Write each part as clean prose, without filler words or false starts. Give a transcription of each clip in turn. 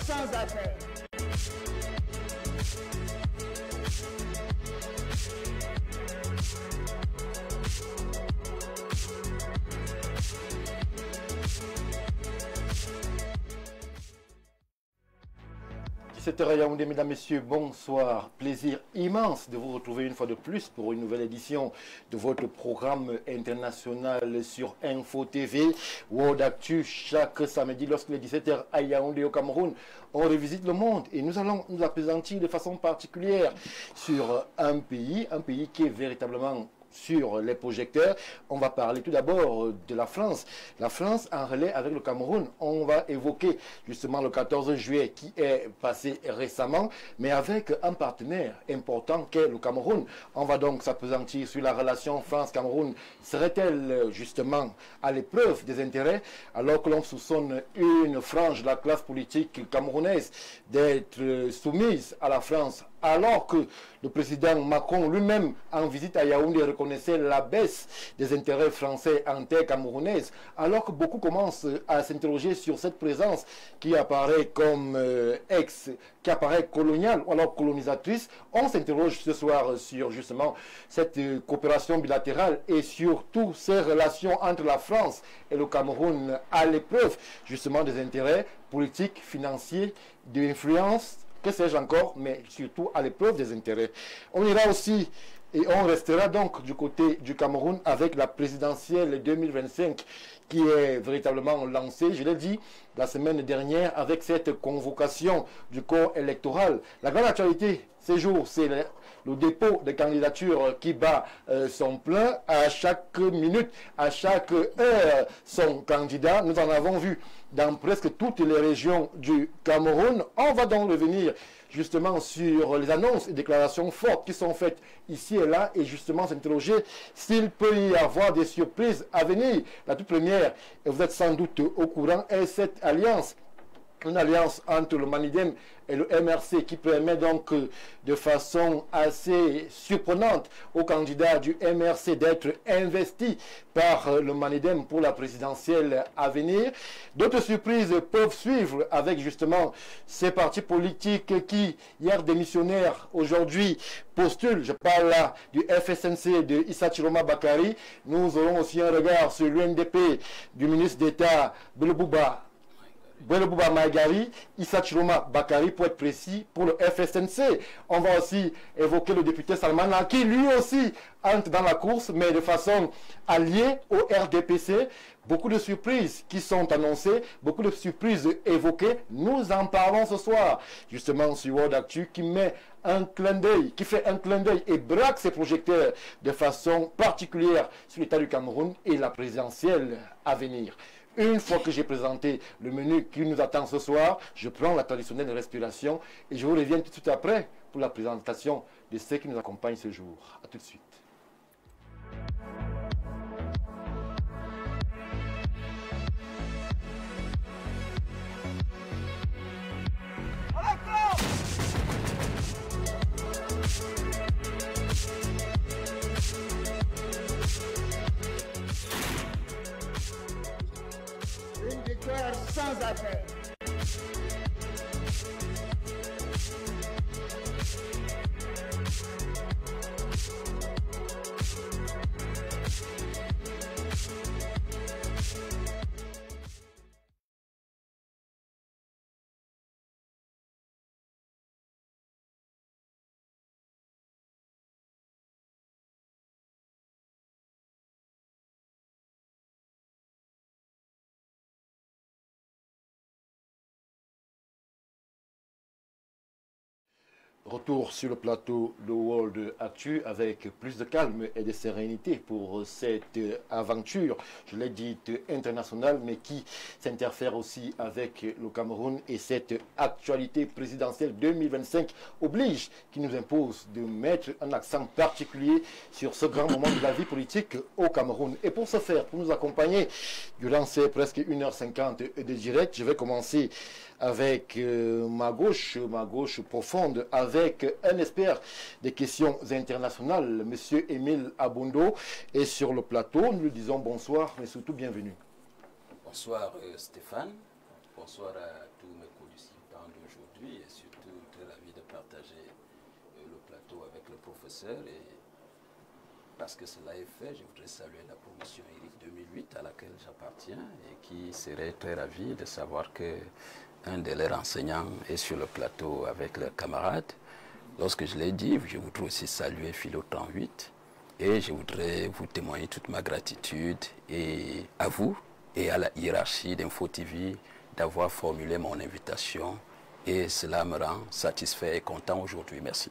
sans appel. Yaoundé, mesdames, messieurs, bonsoir. Plaisir immense de vous retrouver une fois de plus pour une nouvelle édition de votre programme international sur Info TV, World Actu, chaque samedi lorsqu'il est 17 h à Yaoundé au Cameroun. On revisite le monde et nous allons nous appesantir de façon particulière sur un pays qui est véritablement sur les projecteurs. On va parler tout d'abord de la France. La France en relais avec le Cameroun. On va évoquer justement le 14 juillet qui est passé récemment, mais avec un partenaire important qu'est le Cameroun. On va donc s'appesantir sur la relation France-Cameroun. Serait-elle justement à l'épreuve des intérêts alors que l'on soupçonne une frange de la classe politique camerounaise d'être soumise à la France, alors que le président Macron lui-même, en visite à Yaoundé, reconnaissait la baisse des intérêts français en terre camerounaise, alors que beaucoup commencent à s'interroger sur cette présence qui apparaît comme qui apparaît coloniale ou alors colonisatrice. On s'interroge ce soir sur justement cette coopération bilatérale et surtout ces relations entre la France et le Cameroun à l'épreuve justement des intérêts politiques, financiers, de l'influence, que sais-je encore, mais surtout à l'épreuve des intérêts. On ira aussi et on restera donc du côté du Cameroun avec la présidentielle 2025 qui est véritablement lancée, je l'ai dit, la semaine dernière avec cette convocation du corps électoral. La grande actualité ces jours, c'est le dépôt de candidatures qui bat son plein à chaque minute, à chaque heure son candidat. Nous en avons vu dans presque toutes les régions du Cameroun. On va donc revenir justement sur les annonces et déclarations fortes qui sont faites ici et là et justement s'interroger s'il peut y avoir des surprises à venir. La toute première, et vous êtes sans doute au courant, est cette alliance. Une alliance entre le Manidem et le MRC qui permet donc de façon assez surprenante au candidat du MRC d'être investi par le Manidem pour la présidentielle à venir. D'autres surprises peuvent suivre avec justement ces partis politiques qui, hier démissionnaires, aujourd'hui postulent. Je parle là du FSNC de Issa Chiroma Bakari. Nous aurons aussi un regard sur l'UNDP du ministre d'État Belebouba Maïgari, Issa Chiroma Bakari pour être précis, pour le FSNC. On va aussi évoquer le député Salmana qui lui aussi entre dans la course, mais de façon alliée au RDPC. Beaucoup de surprises qui sont annoncées, beaucoup de surprises évoquées. Nous en parlons ce soir, justement sur World Actu, qui met un clin d'œil, qui fait un clin d'œil et braque ses projecteurs de façon particulière sur l'état du Cameroun et la présidentielle à venir. Une fois que j'ai présenté le menu qui nous attend ce soir, je prends la traditionnelle respiration et je vous reviens tout de suite après pour la présentation de ceux qui nous accompagnent ce jour. A tout de suite. Une victoire sans appel. Retour sur le plateau de World Actu avec plus de calme et de sérénité pour cette aventure, je l'ai dit, internationale, mais qui s'interfère aussi avec le Cameroun. Et cette actualité présidentielle 2025 oblige, qui nous impose de mettre un accent particulier sur ce grand moment de la vie politique au Cameroun. Et pour ce faire, pour nous accompagner durant ces presque 1h50 de direct, je vais commencer avec ma gauche profonde, avec un expert des questions internationales, M. Émile Abondo. Et sur le plateau, nous lui disons bonsoir, mais surtout bienvenue. Bonsoir Stéphane, bonsoir à tous mes co-disciples professeur. Et parce que cela est fait, je voudrais saluer la promotion Eric 2008 à laquelle j'appartiens et qui serait très ravi de savoir que un de leurs enseignants est sur le plateau avec leurs camarades. Lorsque je l'ai dit, je voudrais aussi saluer Philo 38 et je voudrais vous témoigner toute ma gratitude et à vous et à la hiérarchie d'Info TV d'avoir formulé mon invitation et cela me rend satisfait et content aujourd'hui. Merci.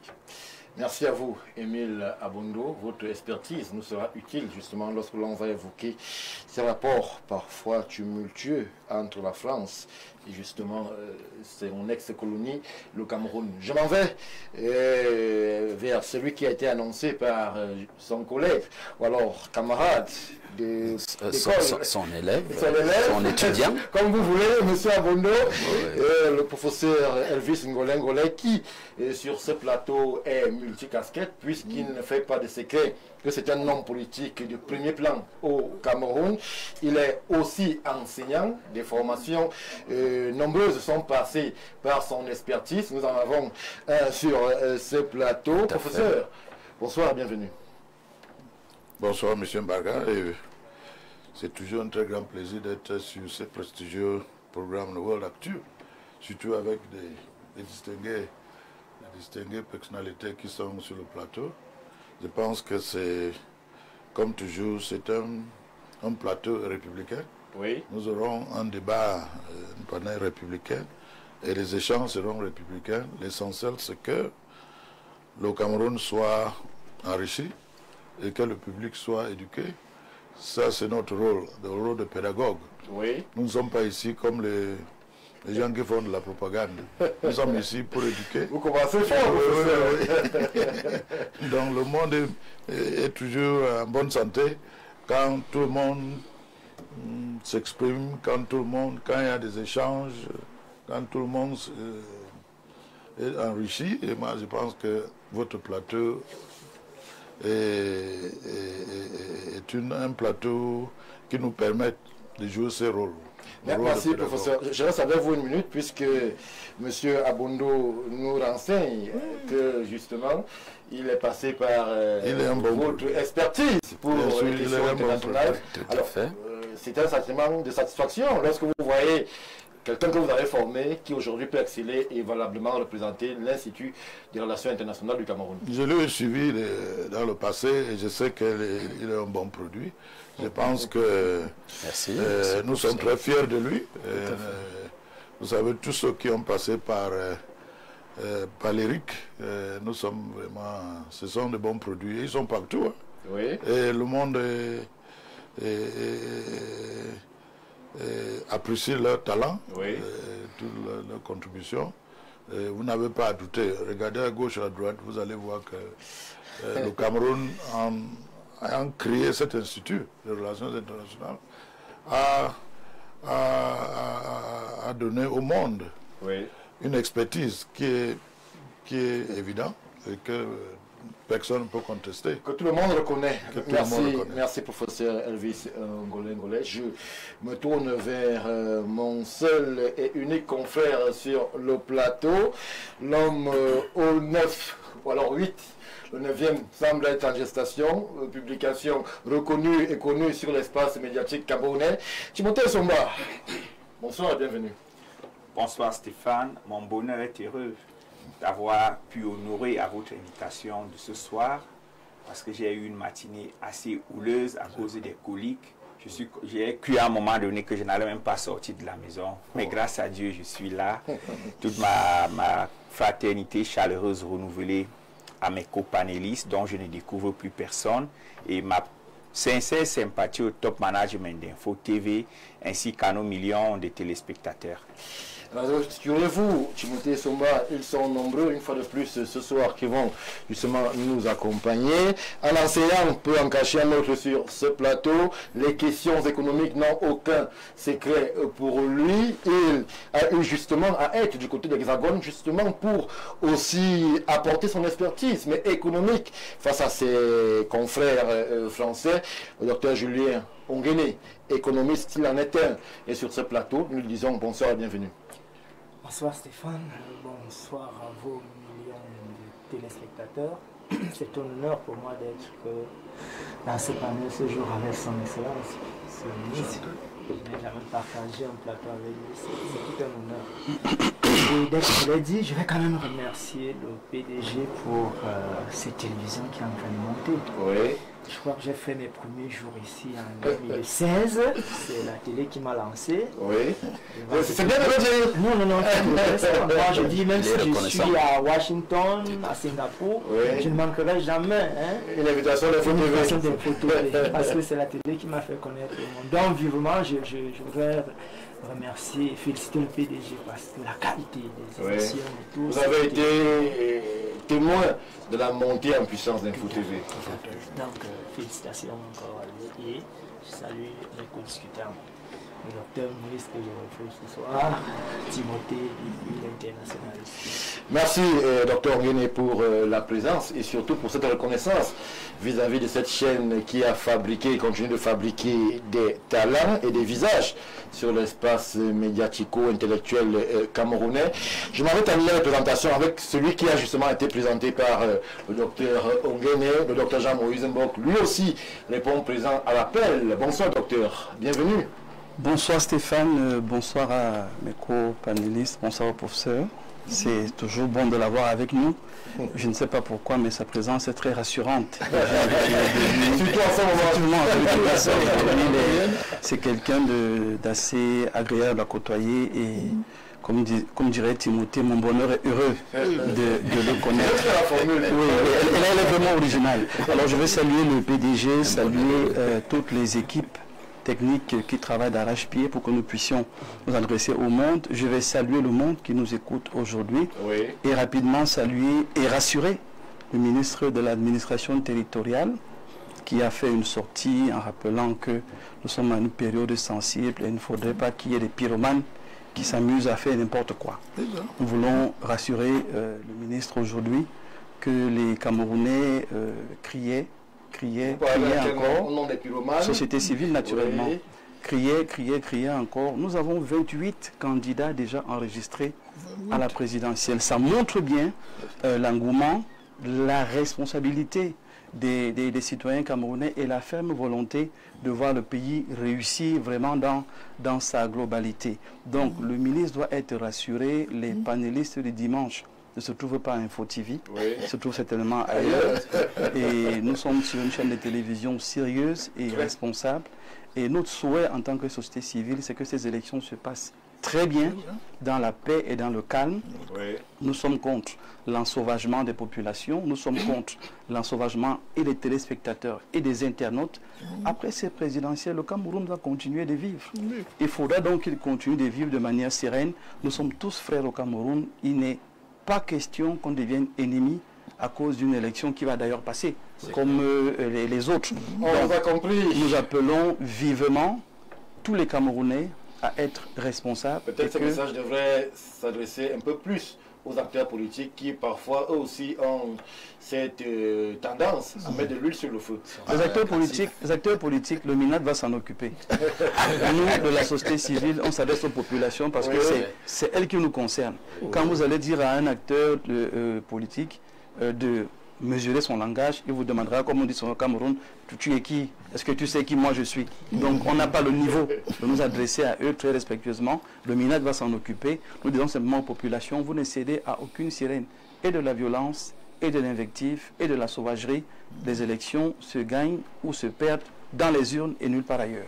Merci à vous, Émile Abondo. Votre expertise nous sera utile justement lorsque l'on va évoquer ces rapports parfois tumultueux entre la France et justement son ex-colonie, le Cameroun. Je m'en vais vers celui qui a été annoncé par son collègue ou alors camarade de son élève, son étudiant. Comme vous voulez, M. Abondo, le professeur Elvis Ngolé qui, sur ce plateau, est multicasquette, puisqu'il ne fait pas de secret que c'est un homme politique de premier plan au Cameroun. Il est aussi enseignant. Des formations nombreuses sont passées par son expertise. Nous en avons sur ce plateau. Professeur, bonsoir, bienvenue. Bonsoir, M. Mbaga. C'est toujours un très grand plaisir d'être sur ce prestigieux programme, le World Actu, surtout avec des distinguées personnalités qui sont sur le plateau. Je pense que c'est, comme toujours, c'est un plateau républicain. Oui. Nous aurons un débat, un panel républicain, et les échanges seront républicains. L'essentiel, c'est que le Cameroun soit enrichi et que le public soit éduqué. Ça, c'est notre rôle, le rôle de pédagogue. Oui. Nous ne sommes pas ici comme les gens qui font de la propagande. Nous sommes ici pour éduquer. Vous commencez fort, Donc le monde est toujours en bonne santé quand tout le monde s'exprime, quand il y a des échanges, quand tout le monde est enrichi. Et moi, je pense que votre plateau est un plateau qui nous permet de jouer ce rôle. Merci, professeur. Je reste avec vous une minute, puisque M. Abondo nous renseigne que, justement, il est passé par votre expertise pour les questions internationales. Alors, c'est un sentiment de satisfaction lorsque vous voyez quelqu'un que vous avez formé, qui aujourd'hui peut exceller et valablement représenter l'Institut des relations internationales du Cameroun. Je l'ai suivi dans le passé et je sais qu'il est un bon produit. Je pense que nous sommes très fiers de lui. Vous savez, tous ceux qui ont passé par l'ERIC, nous sommes vraiment, ce sont de bons produits. Ils sont partout. Hein. Oui. Et le monde apprécie leur talent, toute leur contribution. Vous n'avez pas à douter. Regardez à gauche et à droite, vous allez voir que le Cameroun, ayant créé cet institut de relations internationales, a donné au monde une expertise qui est évidente et que personne ne peut contester. Que tout le monde reconnaît. Merci, professeur Elvis Ngolé. Je me tourne vers mon seul et unique confrère sur le plateau, l'homme au 9, ou alors 8. Le 9e semble être en gestation, publication reconnue et connue sur l'espace médiatique camerounais. Timothée Somba, bonsoir et bienvenue. Bonsoir Stéphane, mon bonheur est heureux d'avoir pu honorer à votre invitation de ce soir parce que j'ai eu une matinée assez houleuse à cause des coliques. J'ai cru à un moment donné que je n'allais même pas sortir de la maison, mais grâce à Dieu, je suis là. Toute ma fraternité chaleureuse renouvelée à mes copanélistes dont je ne découvre plus personne et ma sincère sympathie au top management d'Info TV ainsi qu'à nos millions de téléspectateurs. Rassurez-vous, Timothée Somba, ils sont nombreux, une fois de plus, ce soir, qui vont justement nous accompagner. Un enseignant peut en cacher un autre sur ce plateau. Les questions économiques n'ont aucun secret pour lui. Il a eu justement à être du côté de l'Hexagone, justement pour aussi apporter son expertise, mais économique, face à ses confrères français. Le docteur Julien Onguéné, économiste, il en est un. Et sur ce plateau, nous lui disons bonsoir et bienvenue. Bonsoir Stéphane, bonsoir à vos millions de téléspectateurs. c'est un honneur pour moi d'être dans ce panel ce jour avec son excellence, le ministre. Je n'ai jamais partagé un plateau avec lui, c'est tout un honneur. Et dès que je l'ai dit, je vais quand même remercier le PDG pour cette télévision qui est en train de monter. Oui. Je crois que j'ai fait mes premiers jours ici en 2016. C'est la télé qui m'a lancé. Oui. C'est bien de le dire. Non, moi je dis, même si je suis à Washington, à Singapour, je ne manquerai jamais une invitation de photo TV. Parce que c'est la télé qui m'a fait connaître le monde. Donc vivement, je voudrais remercier et féliciter le PDG parce que la qualité des émissions et tout. Vous avez été témoin de la montée en puissance d'Info TV. Donc, félicitations encore à lui et je salue mes co-discutants. Le docteur Moïse que je retrouve ce soir, Timothée et l'internationaliste. Merci, docteur Nguéné, pour la présence et surtout pour cette reconnaissance vis-à-vis de cette chaîne qui a fabriqué et continue de fabriquer des talents et des visages sur l'espace médiatico-intellectuel camerounais. Je m'en vais terminer la présentation avec celui qui a justement été présenté par le docteur Nguéné, le docteur Jean-Moïse Mbok. Lui aussi répond présent à l'appel. Bonsoir, docteur. Bienvenue. Bonsoir Stéphane, bonsoir à mes co-panélistes, bonsoir au professeur. C'est toujours bon de l'avoir avec nous. Je ne sais pas pourquoi, mais sa présence est très rassurante. C'est quelqu'un d'assez agréable à côtoyer et comme dirait Timothée, mon bonheur est heureux de le connaître. Oui, elle est vraiment originale. Alors je vais saluer le PDG, saluer toutes les équipes techniques qui travaillent d'arrache-pied pour que nous puissions nous adresser au monde. Je vais saluer le monde qui nous écoute aujourd'hui et rapidement saluer et rassurer le ministre de l'administration territoriale qui a fait une sortie en rappelant que nous sommes à une période sensible et il ne faudrait pas qu'il y ait des pyromanes qui s'amusent à faire n'importe quoi. Nous voulons rassurer le ministre aujourd'hui que les Camerounais criaient encore, société civile naturellement, criait encore. Nous avons 28 candidats déjà enregistrés à la présidentielle. Ça montre bien l'engouement, la responsabilité des citoyens camerounais et la ferme volonté de voir le pays réussir vraiment dans sa globalité. Donc le ministre doit être rassuré, les panélistes du dimanche ne se trouve pas à Info TV, se trouve certainement ailleurs. Et nous sommes sur une chaîne de télévision sérieuse et responsable. Et notre souhait en tant que société civile, c'est que ces élections se passent très bien, dans la paix et dans le calme. Nous sommes contre l'ensauvagement des populations, nous sommes contre l'ensauvagement et des téléspectateurs et des internautes. Après ces présidentielles, le Cameroun va continuer de vivre. Il faudra donc qu'il continue de vivre de manière sereine. Nous sommes tous frères au Cameroun. Il n'est pas question qu'on devienne ennemis à cause d'une élection qui va d'ailleurs passer, comme les autres. On a compris. Nous appelons vivement tous les Camerounais à être responsables. Peut-être ce message devrait s'adresser un peu plus aux acteurs politiques qui parfois eux aussi ont cette tendance à mettre de l'huile sur le feu. Les acteurs politiques, le MINAD va s'en occuper. Nous, de la société civile, on s'adresse aux populations parce que c'est elles qui nous concernent. Quand vous allez dire à un acteur politique de mesurer son langage, il vous demandera, comme on dit sur le Cameroun, tu es qui? Est-ce que tu sais qui moi je suis? Donc on n'a pas le niveau de nous adresser à eux très respectueusement. Le MINAD va s'en occuper. Nous disons simplement aux populations, vous ne cédez à aucune sirène. Et de la violence, et de l'invective, et de la sauvagerie. Les élections se gagnent ou se perdent dans les urnes et nulle part ailleurs.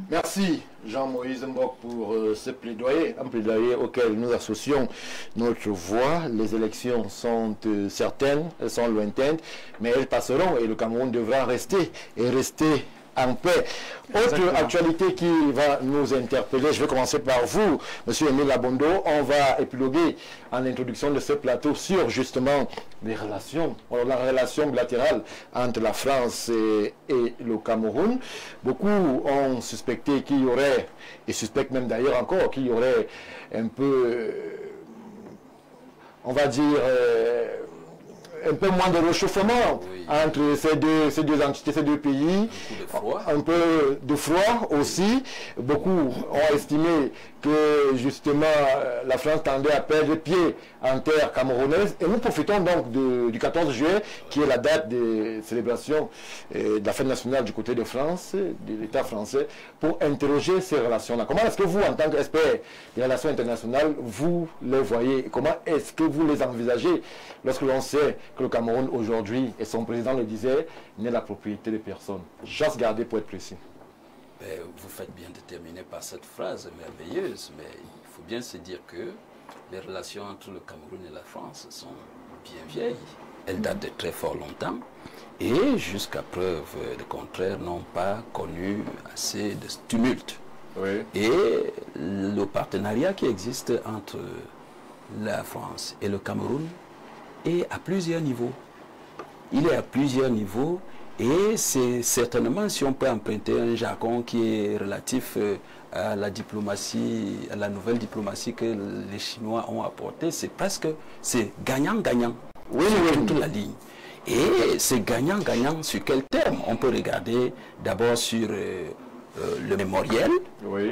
Merci Jean-Moïse Mbok pour ce plaidoyer, un plaidoyer auquel nous associons notre voix. Les élections sont certaines, elles sont lointaines, mais elles passeront et le Cameroun devra rester en paix. Autre actualité qui va nous interpeller, je vais commencer par vous, M. Émile Labondo. On va épiloguer en introduction de ce plateau sur justement les relations, la relation bilatérale entre la France et le Cameroun. Beaucoup ont suspecté qu'il y aurait, et suspectent même d'ailleurs encore, qu'il y aurait un peu, on va dire, un peu moins de réchauffement entre ces deux entités, ces deux pays. Un peu de froid aussi. Beaucoup ont estimé que justement la France tendait à perdre pied en terre camerounaise. Et nous profitons donc du 14 juillet, qui est la date des célébrations de la fête nationale du côté de France, de l'État français, pour interroger ces relations-là. Comment est-ce que vous, en tant qu'expert des relations internationales, vous les voyez? Comment est-ce que vous les envisagez lorsque l'on sait que le Cameroun aujourd'hui, et son président le disait, n'est la propriété de personne? J'ose garder pour être précis. Vous faites bien de terminer par cette phrase merveilleuse, mais il faut bien se dire que les relations entre le Cameroun et la France sont bien vieilles. Elles datent de très fort longtemps et jusqu'à preuve de contraire n'ont pas connu assez de tumulte. Oui. Et le partenariat qui existe entre la France et le Cameroun est à plusieurs niveaux. Il est à plusieurs niveaux et c'est certainement, si on peut emprunter un jargon qui est relatif à la diplomatie, à la nouvelle diplomatie que les Chinois ont apportée, c'est gagnant-gagnant sur toute la ligne. Et c'est gagnant-gagnant sur quel terme? On peut regarder d'abord sur le mémoriel,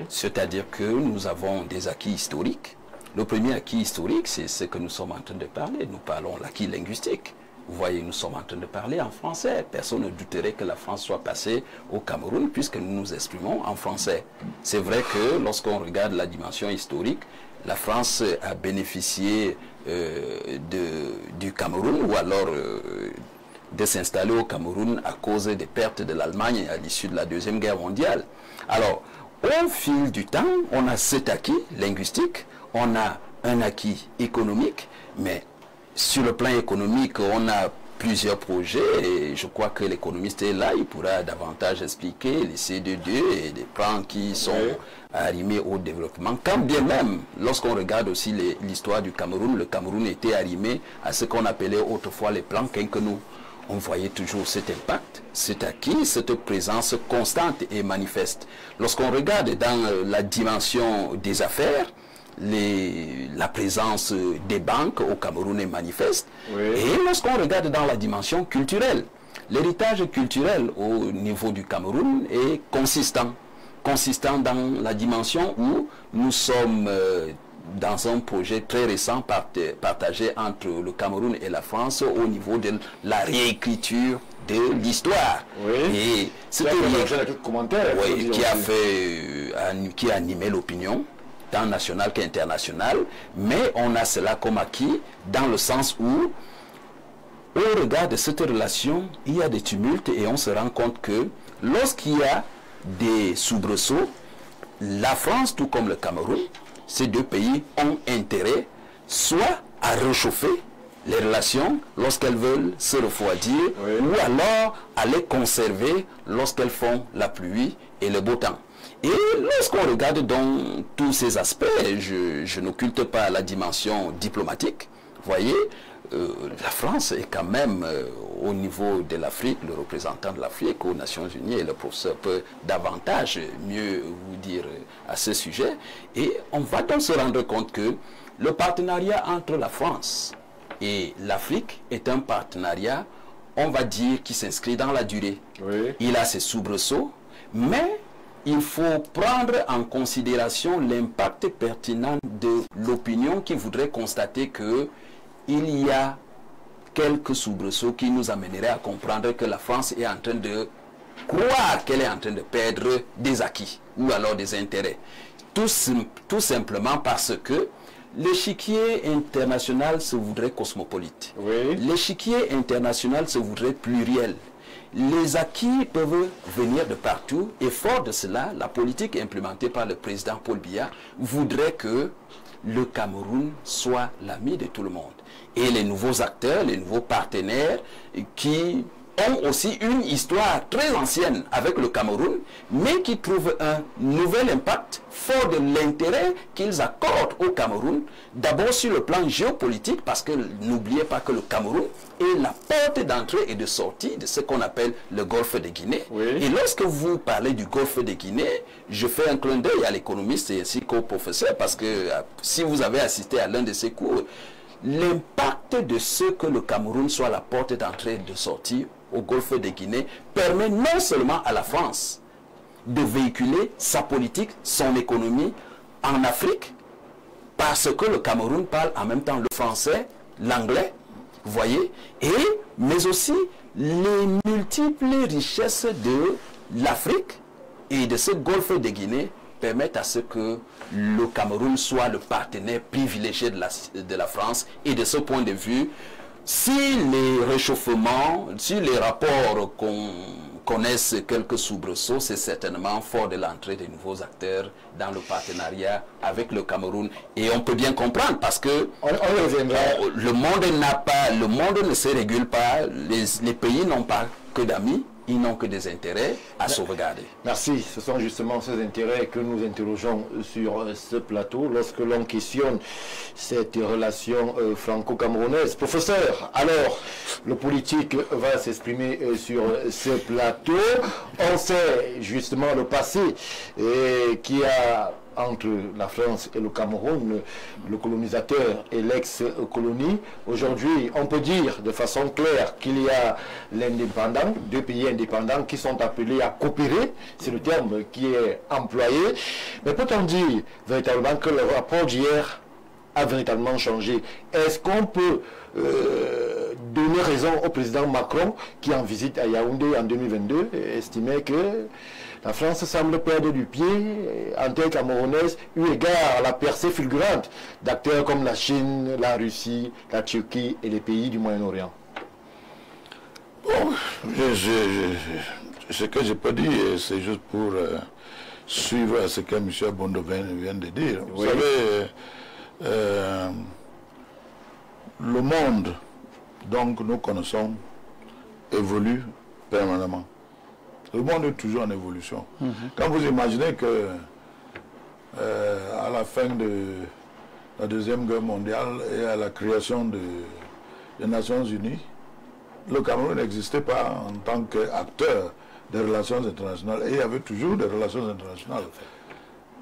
c'est-à-dire que nous avons des acquis historiques. Le premier acquis historique, c'est ce que nous sommes en train de parler. Nous parlons de l'acquis linguistique. Vous voyez, nous sommes en train de parler en français. Personne ne douterait que la France soit passée au Cameroun puisque nous nous exprimons en français. C'est vrai que lorsqu'on regarde la dimension historique, la France a bénéficié du Cameroun ou alors de s'installer au Cameroun à cause des pertes de l'Allemagne à l'issue de la Deuxième Guerre mondiale. Alors, au fil du temps, on a cet acquis linguistique, on a un acquis économique, mais sur le plan économique, on a plusieurs projets et je crois que l'économiste est là, il pourra davantage expliquer les C2D et les plans qui sont arrimés au développement. Quand bien même, lorsqu'on regarde aussi l'histoire du Cameroun, le Cameroun était arrimé à ce qu'on appelait autrefois les plans quinquennaux. On voyait toujours cet impact, cet acquis, cette présence constante et manifeste. Lorsqu'on regarde dans la dimension des affaires, la présence des banques au Cameroun est manifeste. Et lorsqu'on regarde dans la dimension culturelle, l'héritage culturel au niveau du Cameroun est consistant dans la dimension où nous sommes dans un projet très récent partagé entre le Cameroun et la France au niveau de la réécriture de l'histoire. Et c'est qui a animé l'opinion tant nationale qu'internationale, mais on a cela comme acquis dans le sens où au regard de cette relation, il y a des tumultes et on se rend compte que lorsqu'il y a des soubresauts, la France, tout comme le Cameroun, ces deux pays ont intérêt soit à réchauffer les relations lorsqu'elles veulent se refroidir, ou alors à les conserver lorsqu'elles font la pluie et le beau temps. Et lorsqu'on regarde donc tous ces aspects, je n'occulte pas la dimension diplomatique. Vous voyez, la France est quand même au niveau de l'Afrique, le représentant de l'Afrique aux Nations Unies, et le professeur peut davantage mieux vous dire à ce sujet. Et on va donc se rendre compte que le partenariat entre la France et l'Afrique est un partenariat, on va dire, qui s'inscrit dans la durée. Il a ses soubresauts, mais il faut prendre en considération l'impact pertinent de l'opinion qui voudrait constater que il y a quelques soubresauts qui nous amèneraient à comprendre que la France est en train de croire qu'elle est en train de perdre des acquis ou alors des intérêts. Tout simplement parce que l'échiquier international se voudrait cosmopolite. L'échiquier international se voudrait pluriel. Les acquis peuvent venir de partout et fort de cela, la politique implémentée par le président Paul Biya voudrait que le Cameroun soit l'ami de tout le monde. Et les nouveaux acteurs, les nouveaux partenaires qui ont aussi une histoire très ancienne avec le Cameroun, mais qui trouvent un nouvel impact fort de l'intérêt qu'ils accordent au Cameroun, d'abord sur le plan géopolitique, parce que n'oubliez pas que le Cameroun est la porte d'entrée et de sortie de ce qu'on appelle le golfe de Guinée. Et lorsque vous parlez du golfe de Guinée, je fais un clin d'œil à l'économiste et ainsi qu'au professeur, parce que si vous avez assisté à l'un de ces cours, l'impact de ce que le Cameroun soit la porte d'entrée et de sortie au golfe de Guinée permet non seulement à la France de véhiculer sa politique, son économie en Afrique, parce que le Cameroun parle en même temps le français, l'anglais, vous voyez, mais aussi les multiples richesses de l'Afrique et de ce golfe de Guinée permettent à ce que le Cameroun soit le partenaire privilégié de la France. Et de ce point de vue, si les réchauffements, si les rapports connaissent quelques soubresauts, c'est certainement fort de l'entrée de nouveaux acteurs dans le partenariat avec le Cameroun. Et on peut bien comprendre parce que le monde ne se régule pas, les pays n'ont pas que d'amis, ils n'ont que des intérêts à sauvegarder. Merci. Ce sont justement ces intérêts que nous interrogeons sur ce plateau lorsque l'on questionne cette relation franco-camerounaise. Professeur, alors, le politique va s'exprimer sur ce plateau. On sait justement le passé qui a entre la France et le Cameroun, le colonisateur et l'ex-colonie. Aujourd'hui, on peut dire de façon claire qu'il y a l'indépendant, deux pays indépendants qui sont appelés à coopérer, c'est le terme qui est employé. Mais peut-on dire véritablement que le rapport d'hier a véritablement changé? Est-ce qu'on peut donner raison au président Macron qui en visite à Yaoundé en 2022 estimait que la France semble perdre du pied en terre camerounaise eu égard à la percée fulgurante d'acteurs comme la Chine, la Russie, la Turquie et les pays du Moyen-Orient? Bon, ce que je peux dire, c'est juste pour suivre ce que M. Bondovin vient de dire. Vous savez, le monde, donc nous connaissons, évolue permanemment. Le monde est toujours en évolution. Quand vous imaginez que à la fin de la Deuxième Guerre mondiale et à la création des Nations Unies, le Cameroun n'existait pas en tant qu'acteur des relations internationales. Et il y avait toujours des relations internationales.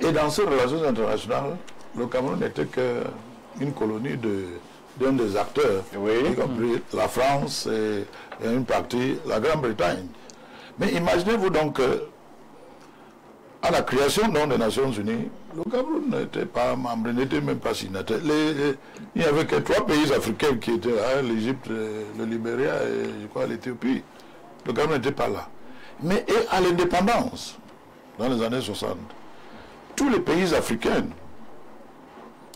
Et dans ces relations internationales, le Cameroun n'était qu'une colonie d'un des acteurs, y compris la France et une partie, la Grande-Bretagne. Mais imaginez-vous donc à la création des Nations Unies, le Cameroun n'était pas membre, n'était même pas signataire. Il n'y avait que 3 pays africains qui étaient là, l'Égypte, le Libéria et je crois l'Éthiopie. Le Cameroun n'était pas là. Mais à l'indépendance, dans les années 60, tous les pays africains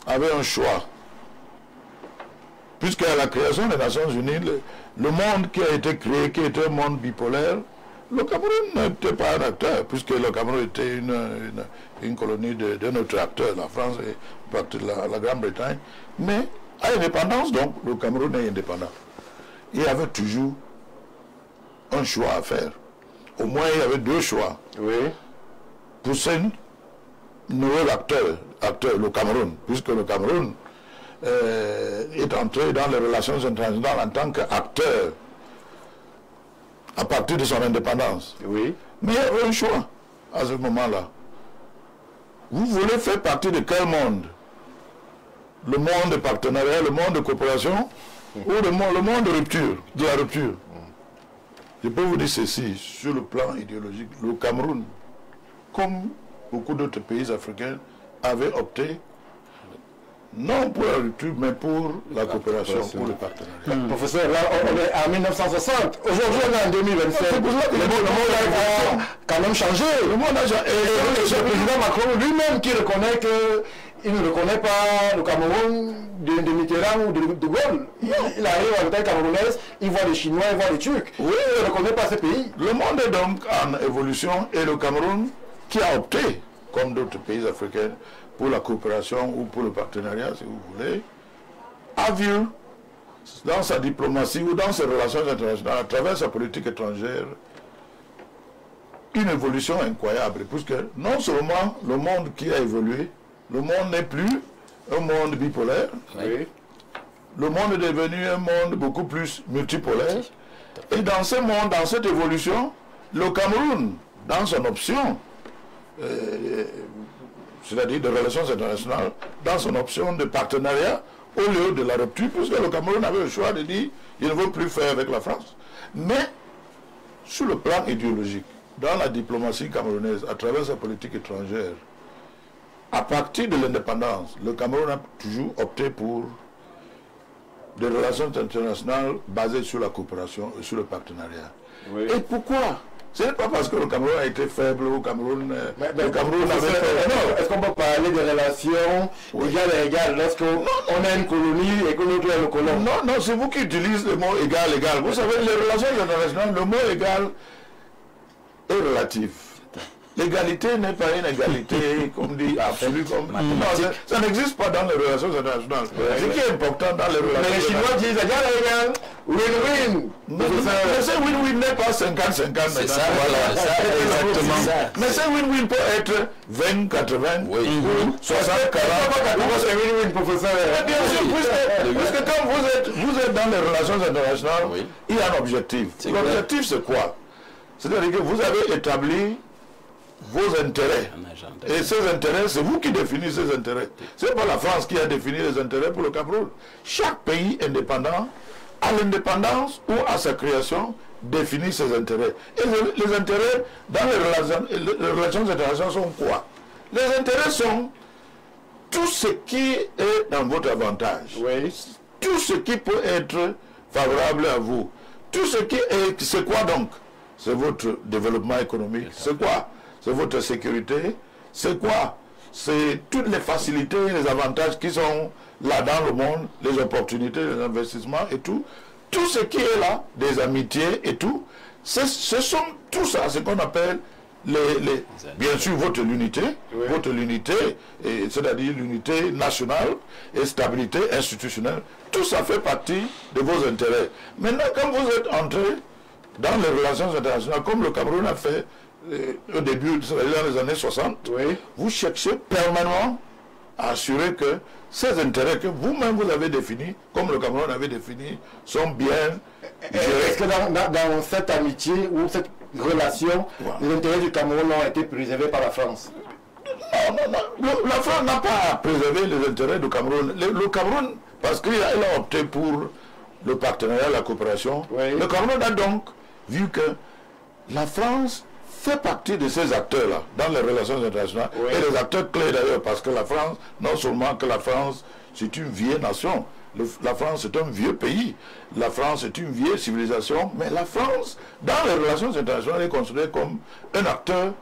avaient un choix. Puisqu'à la création des Nations Unies, le monde qui a été créé, qui était un monde bipolaire, le Cameroun n'était pas un acteur, puisque le Cameroun était une colonie d'un autre acteur, la France et partie de la Grande-Bretagne. Mais à l'indépendance, donc, le Cameroun est indépendant. Il y avait toujours un choix à faire. Au moins, il y avait 2 choix. Pour ce nouvel acteur, le Cameroun, puisque le Cameroun est entré dans les relations internationales en tant qu'acteur à partir de son indépendance. Mais il y avait un choix à ce moment-là. Vous voulez faire partie de quel monde? Le monde de partenariat, le monde de coopération ou le monde de rupture, de la rupture? Je peux vous dire ceci, sur le plan idéologique, le Cameroun, comme beaucoup d'autres pays africains, avait opté non pour la rupture, mais pour la coopération, pour le partenariat. Professeur, là, on est en 1960. Aujourd'hui, on est en 2025. Le monde a quand même changé. Le monde a changé. Et le président Macron lui-même qui reconnaît qu'il ne reconnaît pas le Cameroun de Mitterrand ou de Gaulle. Il arrive à la terre camerounaise, il voit les Chinois, il voit les Turcs. Il ne reconnaît pas ces pays. Le monde est donc en évolution et le Cameroun, qui a opté, comme d'autres pays africains, pour la coopération ou pour le partenariat, si vous voulez, a vu dans sa diplomatie ou dans ses relations internationales, à travers sa politique étrangère, une évolution incroyable. Puisque non seulement le monde qui a évolué, le monde n'est plus un monde bipolaire, le monde est devenu un monde beaucoup plus multipolaire. Et dans ce monde, dans cette évolution, le Cameroun, dans son option, c'est-à-dire de relations internationales, dans son option de partenariat au lieu de la rupture, puisque le Cameroun avait le choix de dire il ne veut plus faire avec la France. Mais sur le plan idéologique, dans la diplomatie camerounaise, à travers sa politique étrangère, à partir de l'indépendance, le Cameroun a toujours opté pour des relations internationales basées sur la coopération et sur le partenariat. Oui. Et pourquoi? Ce n'est pas parce que le Cameroun a été faible au Cameroun. Le Cameroun avait fait... Est-ce qu'on peut parler de relations égales à égales lorsqu'on a une colonie et que l'autre est le colon? Non, non, c'est vous qui utilisez le mot égal, égal. Vous savez, les relations internationales, le mot égal est relatif. L'égalité n'est pas une égalité, comme dit, absolue. Non, ça n'existe pas dans les relations internationales. Ce qui est important dans les relations... Mais les Chinois disent égal à égal, win-win. Mais ce win-win n'est pas 50-50. C'est ça, voilà, ça, exactement. Mais ce win-win peut être 20-80 ou 60-40. C'est win-win, professeur. Bien sûr, puisque quand vous êtes dans les relations internationales, il y a un objectif. L'objectif, c'est quoi? C'est-à-dire que vous avez établi vos intérêts. Et ces intérêts, c'est vous qui définissez ces intérêts. Ce n'est pas la France qui a défini les intérêts pour le Cameroun. Chaque pays indépendant, à l'indépendance ou à sa création, définit ses intérêts. Et les intérêts dans les relations internationales sont quoi? Les intérêts sont tout ce qui est dans votre avantage. Tout ce qui peut être favorable à vous. Tout ce qui est... C'est quoi donc? C'est votre développement économique. C'est quoi? C'est votre sécurité. C'est quoi? C'est toutes les facilités, les avantages qui sont là dans le monde, les opportunités, les investissements et tout. Tout ce qui est là, des amitiés et tout, ce sont tout ça, ce qu'on appelle bien sûr votre l'unité, c'est-à-dire l'unité nationale et stabilité institutionnelle. Tout ça fait partie de vos intérêts. Maintenant, quand vous êtes entré dans les relations internationales, comme le Cameroun a fait au début, dans les années 60, vous cherchez permanemment à assurer que ces intérêts que vous-même vous avez définis, comme le Cameroun avait défini, sont bien gérés. Est-ce que dans cette amitié ou cette relation, les intérêts du Cameroun ont été préservés par la France? Non. La France n'a pas préservé les intérêts du Cameroun. Le Cameroun, parce qu'il a opté pour le partenariat, la coopération, le Cameroun a donc vu que la France fait partie de ces acteurs-là dans les relations internationales et les acteurs clés d'ailleurs, parce que la France, non seulement que la France, c'est une vieille nation, la France est un vieux pays, la France est une vieille civilisation, mais la France, dans les relations internationales, est considérée comme un acteur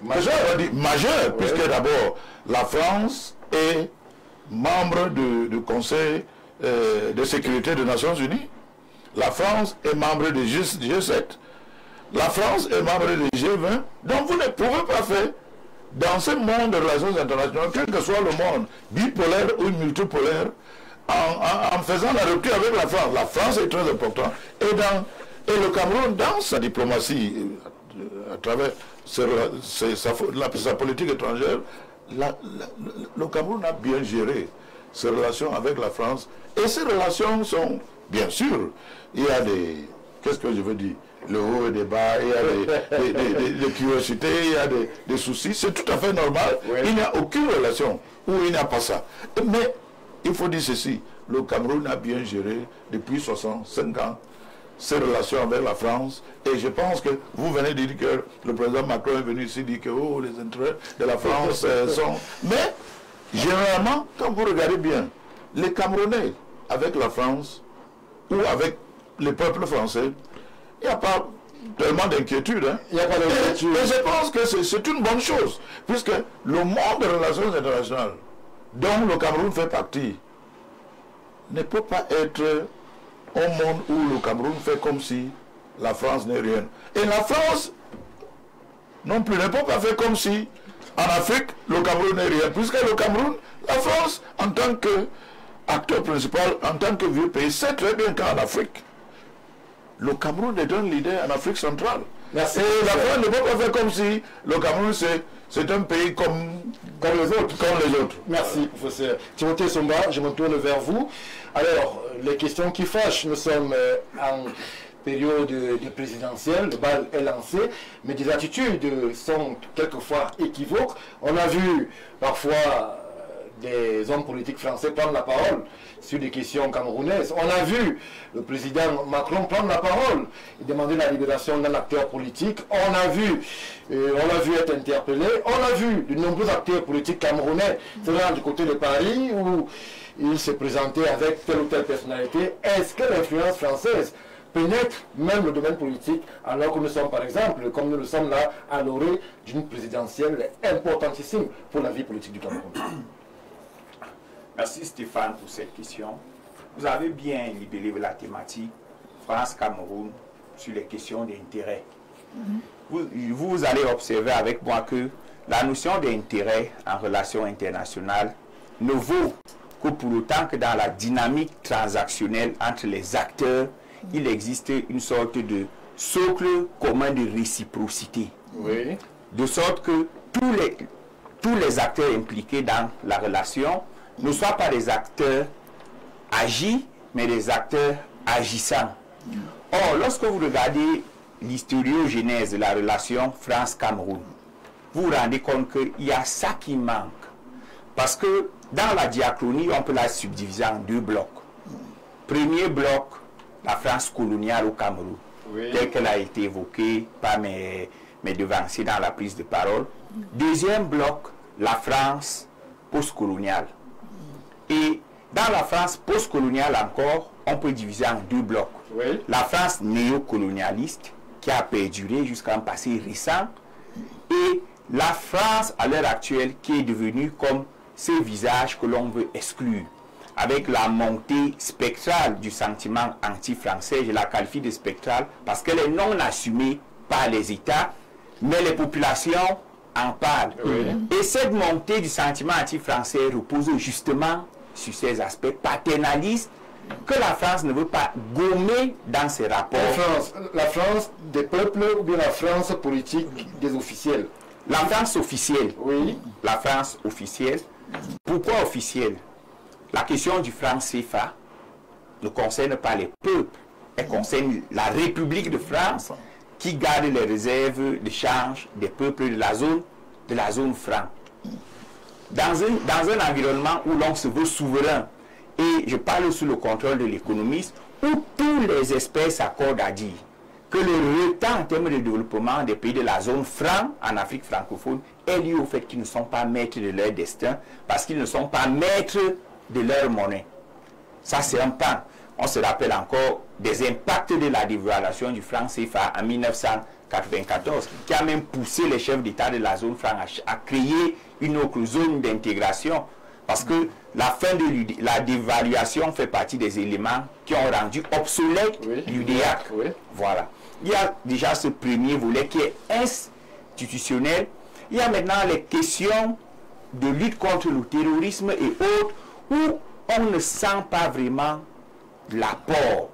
majeur, puisque d'abord, la France est membre du Conseil de sécurité des Nations Unies, la France est membre du G7, la France est membre du G20, donc vous ne pouvez pas faire dans ce monde de relations internationales, quel que soit le monde, bipolaire ou multipolaire, en faisant la rupture avec la France. La France est très importante. Et le Cameroun, dans sa diplomatie, à travers sa politique étrangère, le Cameroun a bien géré ses relations avec la France. Et ces relations sont, bien sûr, il y a des... Qu'est-ce que je veux dire? Le haut et des bas, il y a des curiosités, il y a des soucis, c'est tout à fait normal. Il n'y a aucune relation où il n'y a pas ça. Mais il faut dire ceci, le Cameroun a bien géré depuis 65 ans ses relations avec la France, et je pense que vous venez de dire que le président Macron est venu ici dire que les intérêts de la France sont... Mais généralement, quand vous regardez bien, les Camerounais avec la France ou avec les peuples français, il n'y a pas tellement d'inquiétude. Il n'y a pas d'inquiétude. Et je pense que c'est une bonne chose, puisque le monde des relations internationales, dont le Cameroun fait partie, ne peut pas être un monde où le Cameroun fait comme si la France n'est rien. Et la France, non plus, ne peut pas faire comme si, en Afrique, le Cameroun n'est rien. Puisque le Cameroun, la France, en tant qu'acteur principal, en tant que vieux pays, sait très bien qu'en Afrique, le Cameroun est un leader en Afrique centrale. Merci. Et la France ne peut pas faire comme si le Cameroun c'est un pays comme les autres. Merci, professeur. Timothée Somba, je me tourne vers vous. Alors, les questions qui fâchent, nous sommes en période de présidentielle, le bal est lancé, mais des attitudes sont quelquefois équivoques. On a vu parfois des hommes politiques français prendre la parole sur des questions camerounaises. On a vu le président Macron prendre la parole et demander la libération d'un acteur politique. On l'a vu être interpellé. On a vu de nombreux acteurs politiques camerounais se rendre du côté de Paris où ils se présentaient avec telle ou telle personnalité. Est-ce que l'influence française pénètre même le domaine politique, alors que nous sommes, par exemple, comme nous le sommes là, à l'orée d'une présidentielle importantissime pour la vie politique du Cameroun? Merci Stéphane pour cette question. Vous avez bien libéré la thématique France-Cameroun sur les questions d'intérêt. Vous allez observer avec moi que la notion d'intérêt en relations internationales ne vaut que pour autant que dans la dynamique transactionnelle entre les acteurs, il existe une sorte de socle commun de réciprocité. Oui. De sorte que tous les acteurs impliqués dans la relation ne soient pas des acteurs agis, mais des acteurs agissants. Or, lorsque vous regardez l'historiogenèse de la relation France-Cameroun, vous vous rendez compte qu'il y a ça qui manque. Parce que dans la diachronie, on peut la subdiviser en deux blocs. Premier bloc, la France coloniale au Cameroun, oui, telle qu'elle a été évoquée par mes devanciers dans la prise de parole. Deuxième bloc, la France postcoloniale. Et dans la France postcoloniale encore, on peut diviser en deux blocs. Oui. La France néocolonialiste, qui a perduré jusqu'à un passé récent, et la France à l'heure actuelle, qui est devenue comme ce visage que l'on veut exclure, avec la montée spectrale du sentiment anti-français. Je la qualifie de spectrale parce qu'elle est non assumée par les États, mais les populations en parlent. Oui. Et cette montée du sentiment anti-français repose justement sur ces aspects paternalistes que la France ne veut pas gommer dans ses rapports. La France des peuples ou bien la France politique des officiels? La France officielle. Oui. La France officielle. Pourquoi officielle? La question du franc CFA ne concerne pas les peuples, elle concerne la République de France qui garde les réserves de change des peuples de la zone franc. Dans un environnement où l'on se veut souverain, et je parle sous le contrôle de l'économiste, où tous les experts s'accordent à dire que le retard en termes de développement des pays de la zone franc en Afrique francophone est lié au fait qu'ils ne sont pas maîtres de leur destin, parce qu'ils ne sont pas maîtres de leur monnaie. Ça, c'est un pan. On se rappelle encore des impacts de la dévaluation du franc CFA en 1994, qui a même poussé les chefs d'État de la zone franc à créer une autre zone d'intégration, parce que la fin de la dévaluation fait partie des éléments qui ont rendu obsolète l'UDEAC. Oui. Voilà. Il y a déjà ce premier volet qui est institutionnel. Il y a maintenant les questions de lutte contre le terrorisme et autres, où on ne sent pas vraiment l'apport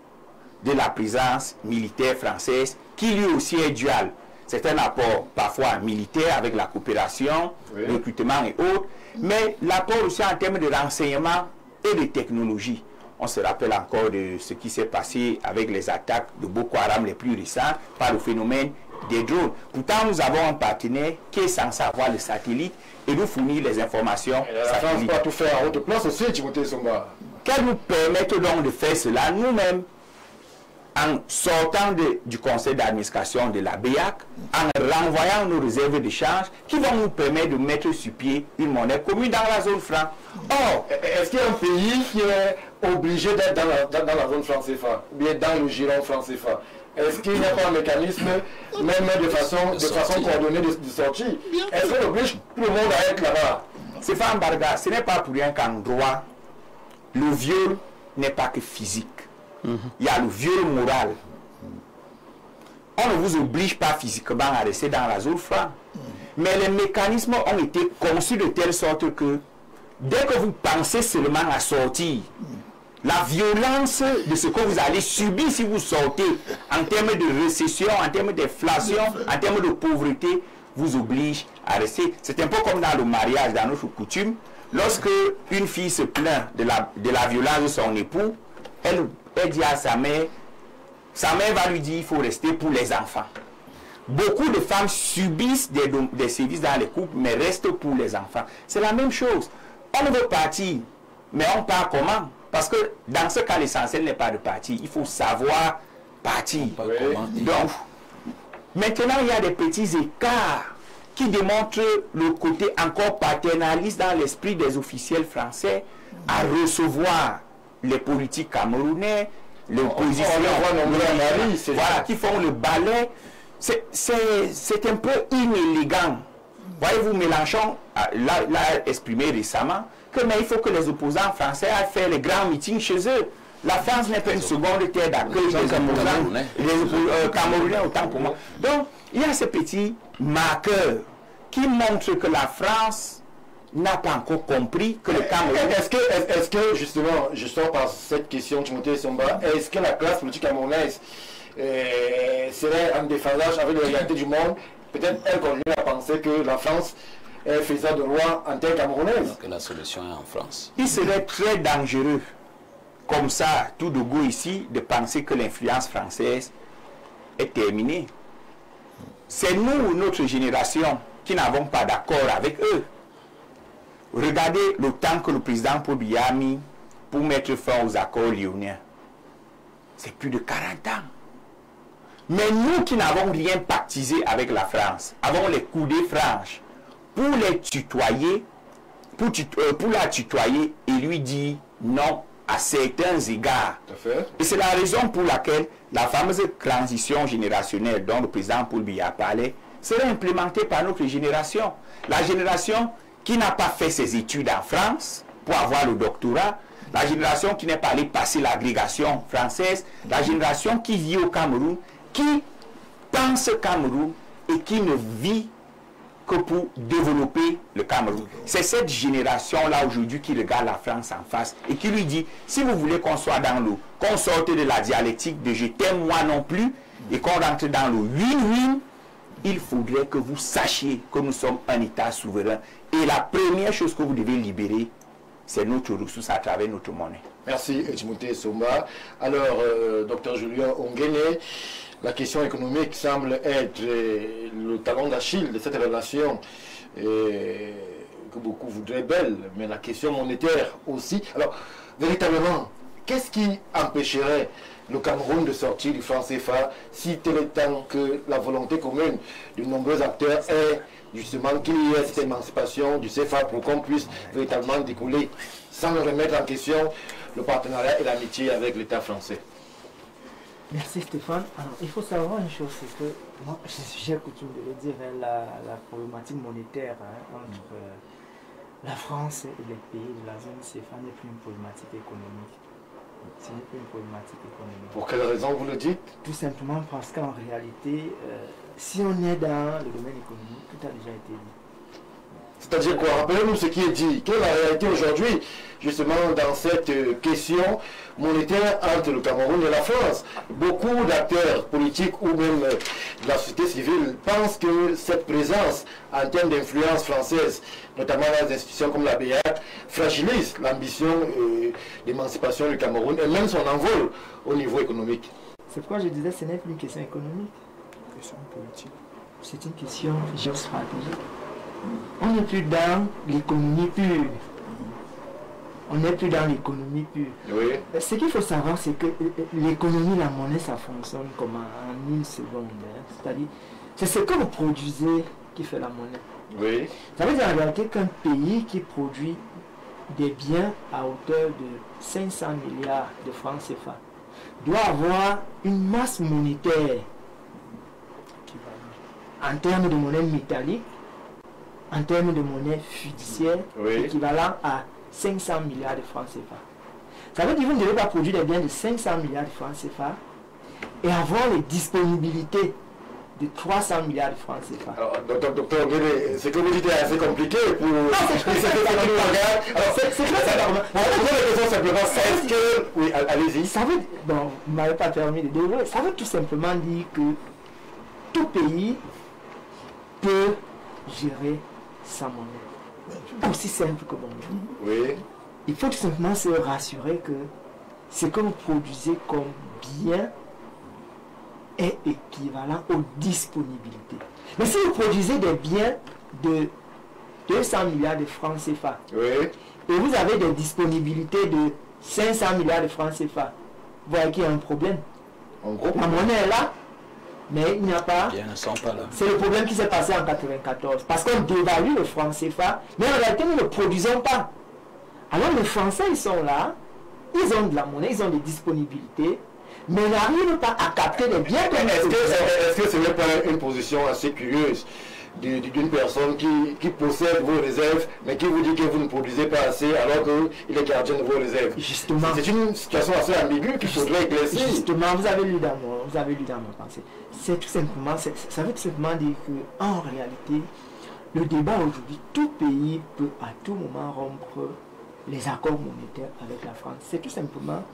de la présence militaire française, qui lui aussi est dual. C'est un apport parfois militaire avec la coopération, le recrutement et autres, mais l'apport aussi en termes de renseignement et de technologie. On se rappelle encore de ce qui s'est passé avec les attaques de Boko Haram les plus récentes par le phénomène des drones. Pourtant, nous avons un partenaire qui est censé avoir le satellite et nous fournir les informations. Et la France peut tout faire à haute place aussi, Timothée Somba. Qu'elle nous permette donc de faire cela nous-mêmes, en sortant du conseil d'administration de la BEAC, en renvoyant nos réserves de change qui vont nous permettre de mettre sur pied une monnaie commune dans la zone franc. Or, est-ce qu'il y a un pays qui est obligé d'être dans la zone franc CFA, ou bien dans le giron franc CFA? Est-ce qu'il n'y a pas un mécanisme, même de façon coordonnée de sortie? Est-ce qu'on oblige tout le monde à être là-bas? Stéphane Barga, ce n'est pas pour rien qu'en droit, le viol n'est pas que physique. Il y a le viol moral. On ne vous oblige pas physiquement à rester dans la zone franc. Mais les mécanismes ont été conçus de telle sorte que dès que vous pensez seulement à sortir, la violence de ce que vous allez subir si vous sortez, en termes de récession, en termes d'inflation, en termes de pauvreté, vous oblige à rester. C'est un peu comme dans le mariage, dans notre coutume. Lorsque une fille se plaint de la violence de son époux, elle dit à sa mère va lui dire il faut rester pour les enfants. Beaucoup de femmes subissent des sévices dans les couples, mais restent pour les enfants. C'est la même chose. On veut partir, mais on part comment? Parce que dans ce cas, l'essentiel n'est pas de partir. Il faut savoir partir. Donc, maintenant, il y a des petits écarts qui démontrent le côté encore paternaliste dans l'esprit des officiels français à recevoir les politiques camerounais, les positions, voilà, qui font le balai. C'est un peu inélégant. Voyez-vous, Mélenchon l'a exprimé récemment que mais il faut que les opposants français aillent faire les grands meetings chez eux. La France n'est pas une seconde terre d'accueil des opposants camerounais autant pour moi. Donc, il y a ces petits marqueurs qui montrent que la France n'a pas encore compris que le Cameroun... Est-ce que justement, je sors par cette question, Timothée Somba, est-ce que la classe politique camerounaise serait en déphasage avec la réalité du monde? Peut-être elle continue à penser que la France est faisant de loi en terre camerounaise. Que la solution est en France. Il serait très dangereux, comme ça, tout de go ici, de penser que l'influence française est terminée. C'est nous, notre génération, qui n'avons pas d'accord avec eux. Regardez le temps que le président Paul Biya a mis pour mettre fin aux accords lyonnais. C'est plus de 40 ans. Mais nous qui n'avons rien pactisé avec la France, avons les coudées franches pour les tutoyer, pour la tutoyer et lui dire non à certains égards. Et c'est la raison pour laquelle la fameuse transition générationnelle dont le président Paul Biya parlait serait implémentée par notre génération. La génération qui n'a pas fait ses études en France pour avoir le doctorat, la génération qui n'est pas allée passer l'agrégation française, la génération qui vit au Cameroun, qui pense Cameroun et qui ne vit que pour développer le Cameroun. C'est cette génération-là aujourd'hui qui regarde la France en face et qui lui dit, si vous voulez qu'on soit dans l'eau, qu'on sorte de la dialectique de je t'aime moi non plus et qu'on rentre dans le win-win, il faudrait que vous sachiez que nous sommes un État souverain. Et la première chose que vous devez libérer, c'est notre ressource à travers notre monnaie. Merci, Timothée Somba. Alors, Dr Julien Ongene, la question économique semble être le talon d'Achille de cette relation que beaucoup voudraient belle, mais la question monétaire aussi. Alors, véritablement, qu'est-ce qui empêcherait le Cameroun de sortir du franc CFA si tel est tant que la volonté commune de nombreux acteurs est justement qu'il y ait cette émancipation du CFA pour qu'on puisse véritablement découler sans remettre en question le partenariat et l'amitié avec l'État français? Merci Stéphane. Alors, il faut savoir une chose, c'est que moi j'ai coutume de le dire, la problématique monétaire entre la France et les pays de la zone CFA n'est plus une problématique économique. Ce n'est plus une problématique économique. Pour quelle raison vous le dites? Tout simplement parce qu'en réalité, si on est dans le domaine économique, tout a déjà été dit. C'est-à-dire quoi? Rappelez-nous ce qui est dit. Quelle est la réalité aujourd'hui, justement, dans cette question monétaire entre le Cameroun et la France? Beaucoup d'acteurs politiques ou même de la société civile pensent que cette présence en termes d'influence française, notamment dans les institutions comme la BEAC, fragilise l'ambition d'émancipation du Cameroun et même son envol au niveau économique. C'est pourquoi je disais que ce n'est plus une question économique, une question politique. C'est une question géostratégique. On n'est plus dans l'économie pure. On n'est plus dans l'économie pure. Oui. Ce qu'il faut savoir, c'est que l'économie, la monnaie, ça fonctionne comme en une seconde. C'est-à-dire, c'est ce que vous produisez qui fait la monnaie. Oui. Ça veut dire en réalité qu'un pays qui produit des biens à hauteur de 500 milliards de francs CFA doit avoir une masse monétaire en termes de monnaie métallique, en termes de monnaie fiduciaire, équivalent à 500 milliards de francs CFA. Ça veut dire que vous ne devez pas produire des biens de 500 milliards de francs CFA et avoir les disponibilités de 300 milliards de francs CFA. Alors, docteur, ce que vous dites est assez compliqué pour... Non, c'est très simplement, est-ce que... Oui, allez-y. Ça veut... Bon, vous ne m'avez pas permis de développer. Ça veut tout simplement dire que tout pays peut gérer sa monnaie. Aussi simple que bon. Oui. Il faut tout simplement se rassurer que ce que vous produisez comme bien est équivalent aux disponibilités. Mais si vous produisez des biens de 200 milliards de francs CFA. Oui. Et vous avez des disponibilités de 500 milliards de francs CFA. Vous voyez qu'il y a un problème. La monnaie est là, mais il n'y a pas. Ils ne sont pas là. C'est le problème qui s'est passé en 1994. Parce qu'on dévalue le franc CFA, mais en réalité, nous ne produisons pas. Alors les Français, ils sont là, ils ont de la monnaie, ils ont des disponibilités, mais n'arrivent pas à capter les biens comme Est-ce que ce n'est pas une position assez curieuse d'une personne qui possède vos réserves, mais qui vous dit que vous ne produisez pas assez alors qu'il est gardien de vos réserves? Justement. C'est une situation assez ambiguë qu'il faudrait éclaircir. Justement, vous avez lu dans ma pensée. C'est tout simplement, ça veut tout simplement dire qu'en réalité, le débat aujourd'hui, tout pays peut à tout moment rompre les accords monétaires avec la France. C'est tout simplement...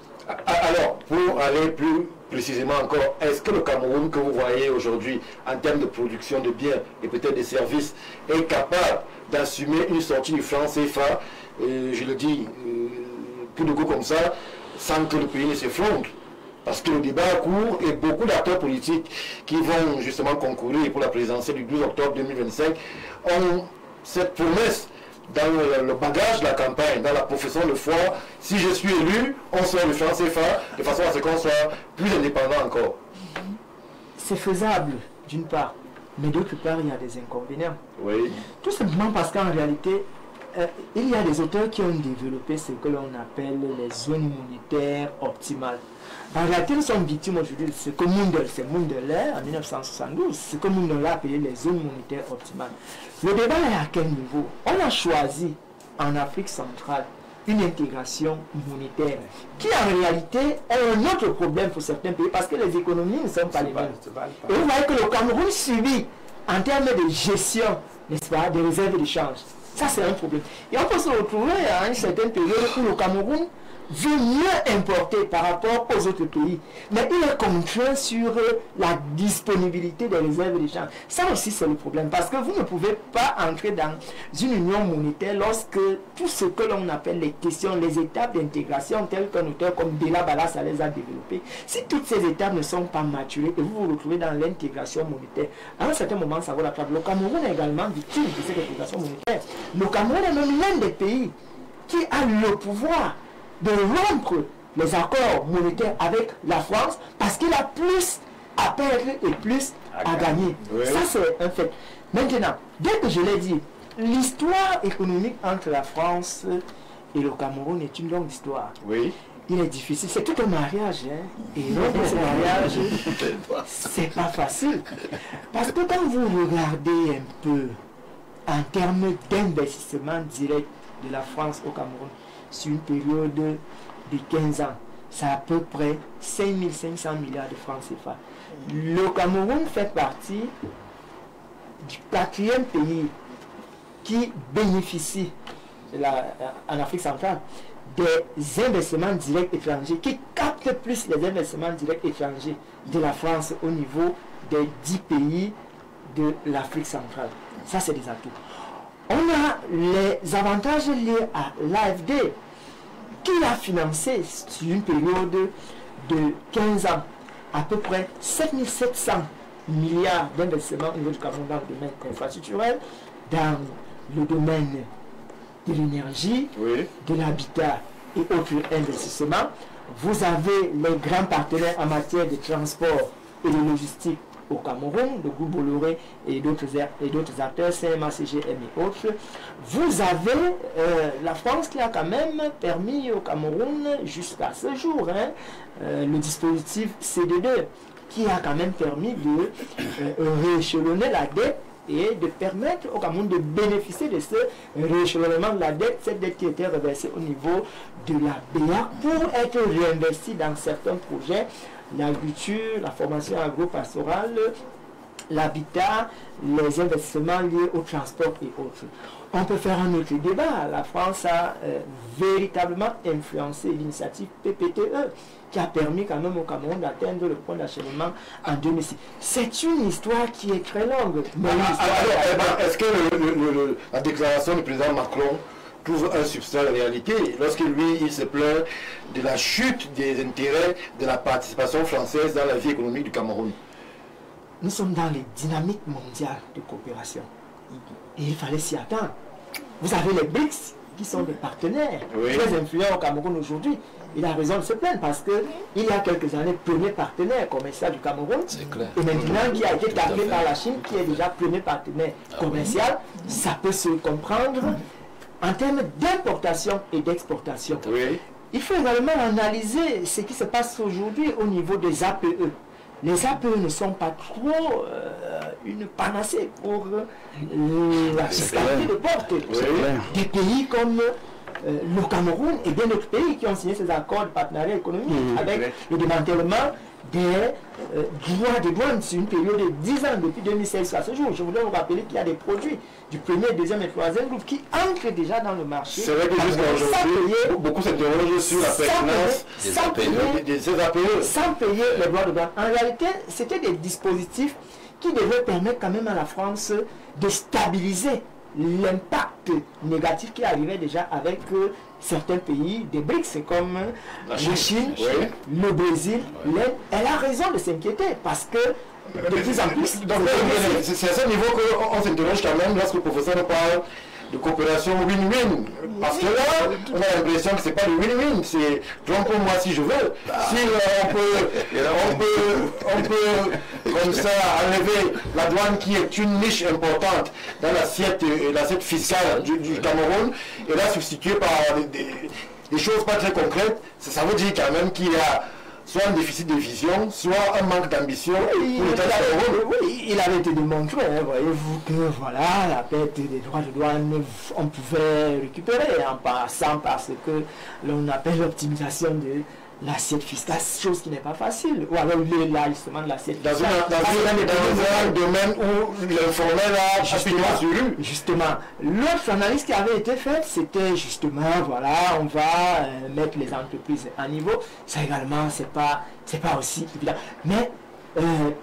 Alors, pour aller plus précisément encore, est-ce que le Cameroun que vous voyez aujourd'hui en termes de production de biens et peut-être de services est capable d'assumer une sortie du franc CFA, je le dis, tout de go comme ça, sans que le pays ne s'effondre? Parce que le débat court et beaucoup d'acteurs politiques qui vont justement concourir pour la présidentielle du 12 octobre 2025 ont cette promesse dans le bagage de la campagne, dans la profession de foi. Si je suis élu, on sort le franc CFA de façon à ce qu'on soit plus indépendant encore. C'est faisable, d'une part, mais d'autre part, il y a des inconvénients. Oui. Tout simplement parce qu'en réalité, il y a des auteurs qui ont développé ce que l'on appelle les zones monétaires optimales. En réalité, nous sommes victimes aujourd'hui de ce que Mundell, en 1972, ce que Mundell a appelé les zones monétaires optimales. Le débat est à quel niveau? On a choisi en Afrique centrale une intégration monétaire qui en réalité est un autre problème pour certains pays parce que les économies ne sont pas les mêmes. Et vous voyez que le Cameroun subit en termes de gestion, n'est-ce pas, des réserves d'échange. Ça, c'est un problème. Et on peut se retrouver à une certaine période où le Cameroun veut mieux importer par rapport aux autres pays. Mais il est contraint sur la disponibilité des réserves d'échange. Ça aussi, c'est le problème. Parce que vous ne pouvez pas entrer dans une union monétaire lorsque tout ce que l'on appelle les questions, les étapes d'intégration, telles qu'un auteur comme Della Balassa les a développées, si toutes ces étapes ne sont pas maturées et vous vous retrouvez dans l'intégration monétaire, à un certain moment, ça vaut la peine. Le Cameroun est également victime de cette intégration monétaire. Le Cameroun est même l'un des pays qui a le pouvoir de rompre les accords monétaires avec la France parce qu'il a plus à perdre et plus à gagner. Oui. Ça, c'est un fait. Maintenant, dès que je l'ai dit, l'histoire économique entre la France et le Cameroun est une longue histoire. Oui. Il est difficile, c'est tout un mariage. Hein? Et rompre ce mariage, c'est pas facile. Parce que quand vous regardez un peu en termes d'investissement direct de la France au Cameroun, sur une période de 15 ans, c'est à peu près 5500 milliards de francs CFA. Le Cameroun fait partie du 4e pays qui bénéficie en Afrique centrale des investissements directs étrangers, qui captent plus les investissements directs étrangers de la France au niveau des 10 pays de l'Afrique centrale. Ça, c'est des atouts. On a les avantages liés à l'AFD qui a financé sur une période de 15 ans à peu près 7700 milliards d'investissements au niveau du Cameroun dans le domaine infrastructurel, dans le domaine de l'énergie, oui, de l'habitat et autres investissements. Vous avez les grands partenaires en matière de transport et de logistique au Cameroun, le groupe Bolloré et d'autres acteurs, CMA, CGM et autres. Vous avez la France qui a quand même permis au Cameroun, jusqu'à ce jour, le dispositif CD2, qui a quand même permis de rééchelonner la dette et de permettre au Cameroun de bénéficier de ce rééchelonnement de la dette, cette dette qui était reversée au niveau de la BA pour être réinvestie dans certains projets, l'agriculture, la formation agro-pastorale, l'habitat, les investissements liés au transport et autres. On peut faire un autre débat. La France a véritablement influencé l'initiative PPTE qui a permis quand même au Cameroun d'atteindre le point d'achèvement en 2006. C'est une histoire qui est très longue. Est-ce que la déclaration du président Macron trouve un substrat de réalité lorsque lui, il se plaint de la chute des intérêts de la participation française dans la vie économique du Cameroun? Nous sommes dans les dynamiques mondiales de coopération. Et il fallait s'y attendre. vous avez les BRICS qui sont des partenaires très influents au Cameroun aujourd'hui. Il a raison de se plaindre parce qu'il y a quelques années, premier partenaire commercial du Cameroun, et maintenant qui a été tablé par la Chine, qui est déjà premier partenaire commercial, ça peut se comprendre en termes d'importation et d'exportation. Il faut également analyser ce qui se passe aujourd'hui au niveau des APE. Les APE ne sont pas trop une panacée pour la fiscalité de porte. Des pays comme le Cameroun et bien d'autres pays qui ont signé ces accords de partenariat économique avec le démantèlement des droits de douane sur une période de 10 ans depuis 2016 à ce jour. Je voudrais vous rappeler qu'il y a des produits du premier, deuxième et troisième groupe qui entrent déjà dans le marché. C'est vrai que jusqu'à aujourd'hui, beaucoup s'interrogent sur la pertinence de ces APE. Sans payer les droits de douane. En réalité, c'était des dispositifs qui devaient permettre quand même à la France de stabiliser l'impact négatif qui arrivait déjà avec certains pays des BRICS comme la Chine, le Brésil, l'Inde. Elle a raison de s'inquiéter parce que de plus en plus... C'est à ce niveau qu'on s'interroge quand même lorsque le professeur nous parle de coopération win-win. Parce que là, on a l'impression que ce n'est pas le win-win, c'est trompe-moi si je veux. Si on peut comme ça enlever la douane qui est une niche importante dans l'assiette fiscale du Cameroun et la substituer par des choses pas très concrètes, ça veut dire quand même qu'il y a soit un déficit de vision, soit un manque d'ambition pour l'État du Cameroun. Oui, il avait été démontré, voyez-vous, que voilà, la perte des droits de douane, on pouvait récupérer en passant par ce que l'on appelle l'optimisation de l'assiette fiscale, chose qui n'est pas facile. Ou alors l'élargissement de l'assiette fiscale. Dans un domaine où l'informel a justement sur lui. Justement. L'autre analyse qui avait été faite, c'était justement, voilà, on va mettre les entreprises à niveau. Ça également, c'est pas aussi évident. Mais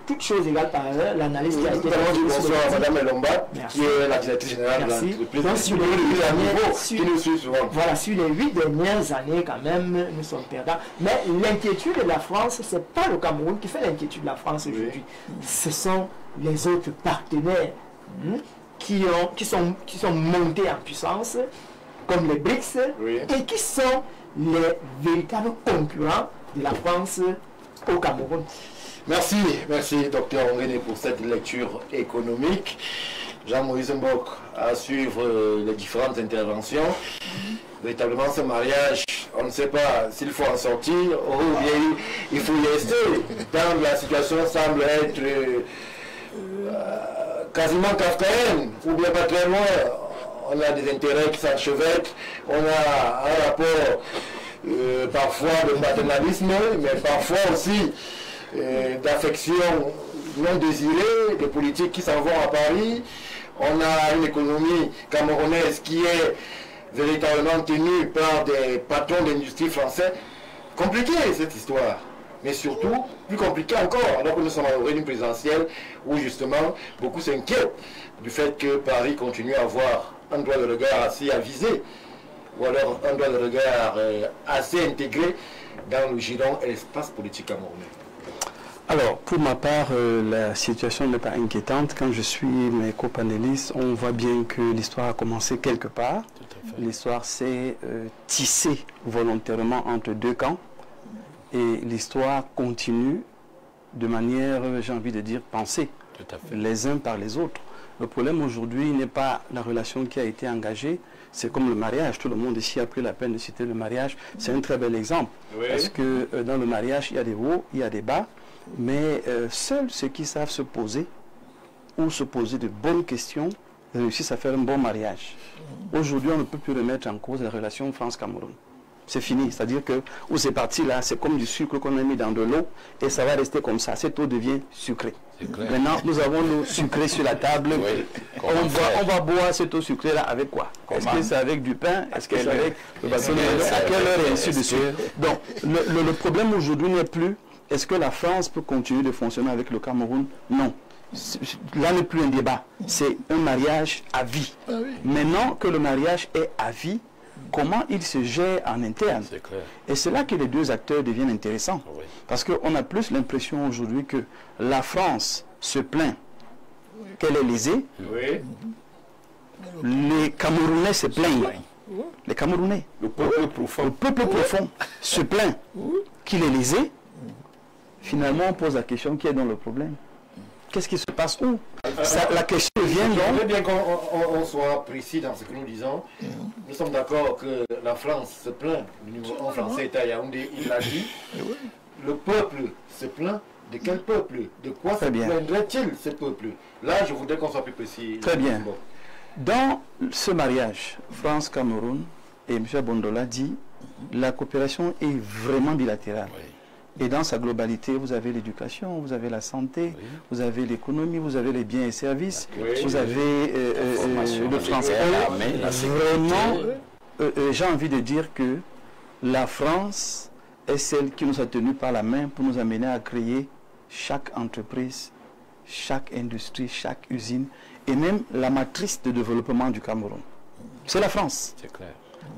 toute chose égale par ailleurs, l'analyse qui a été faite. Bonsoir Madame Elomba, qui est la directrice générale de l'entreprise. Donc sur les 8 dernières années, quand même, nous sommes perdants. Mais l'inquiétude de la France, ce n'est pas le Cameroun qui fait l'inquiétude de la France aujourd'hui. Ce sont les autres partenaires qui sont montés en puissance, comme les BRICS, et qui sont les véritables concurrents de la France au Cameroun. Merci Dr Onguéné pour cette lecture économique. Jean-Moïse Mbok à suivre les différentes interventions. Véritablement ce mariage, on ne sait pas s'il faut en sortir ou bien il faut y rester. Tant la situation semble être quasiment kafkaïenne ou bien pas très loin. On a des intérêts qui s'enchevêtrent, on a un rapport parfois de paternalisme, mais parfois aussi d'affection non désirée, des politiques qui s'en vont à Paris. On a une économie camerounaise qui est véritablement tenue par des patrons d'industrie français. Compliqué cette histoire, mais surtout plus compliqué encore, alors que nous sommes à l'orée d'une présidentielle où justement beaucoup s'inquiètent du fait que Paris continue à avoir un droit de regard assez avisé, ou alors un droit de regard assez intégré dans le giron et l'espace politique camerounais. Alors, pour ma part, la situation n'est pas inquiétante. Quand je suis mes copanélistes, on voit bien que l'histoire a commencé quelque part. L'histoire s'est tissée volontairement entre deux camps. Et l'histoire continue de manière, j'ai envie de dire, pensée, les uns par les autres. Le problème aujourd'hui n'est pas la relation qui a été engagée, c'est comme le mariage. Tout le monde ici a pris la peine de citer le mariage. C'est un très bel exemple. Parce que dans le mariage, il y a des hauts, il y a des bas. Mais seuls ceux qui savent se poser ou se poser de bonnes questions réussissent à faire un bon mariage. Aujourd'hui, on ne peut plus remettre en cause la relation France-Cameroun. C'est fini, c'est-à-dire que où c'est parti là, c'est comme du sucre qu'on a mis dans de l'eau et ça va rester comme ça. Cette eau devient sucrée. Maintenant, nous avons l'eau sucrée sur la table. On va boire cette eau sucrée là avec quoi? Est-ce que c'est avec du pain? Est-ce que c'est avec le bâton à quelle heure et ainsi de suite? Donc, le problème aujourd'hui n'est plus est-ce que la France peut continuer de fonctionner avec le Cameroun? Non. Là n'est plus un débat. C'est un mariage à vie. Maintenant que le mariage est à vie, comment il se gère en interne? Et c'est là que les deux acteurs deviennent intéressants. Parce qu'on a plus l'impression aujourd'hui que la France se plaint qu'elle est lésée. les Camerounais se plaignent. Les Camerounais, Le peuple profond. se plaint qu'il est lésé. Finalement, on pose la question qui est dans le problème. Qu'est-ce qui se passe où? La question vient Je donc... voudrais bien qu'on soit précis dans ce que nous disons. Nous sommes d'accord que la France se plaint du niveau en français est à Yaoundé, il l'a dit. Le peuple se plaint. De quel peuple? De quoi se plaindrait-il ce peuple? Là, je voudrais qu'on soit plus précis. Très bien. Dans ce mariage, France-Cameroun, et M. Bondola dit, la coopération est vraiment bilatérale. Et dans sa globalité, vous avez l'éducation, vous avez la santé, vous avez l'économie, vous avez les biens et services, vous avez le transport. Vraiment, j'ai envie de dire que la France est celle qui nous a tenus par la main pour nous amener à créer chaque entreprise, chaque industrie, chaque usine, et même la matrice de développement du Cameroun. C'est la France. C'est clair.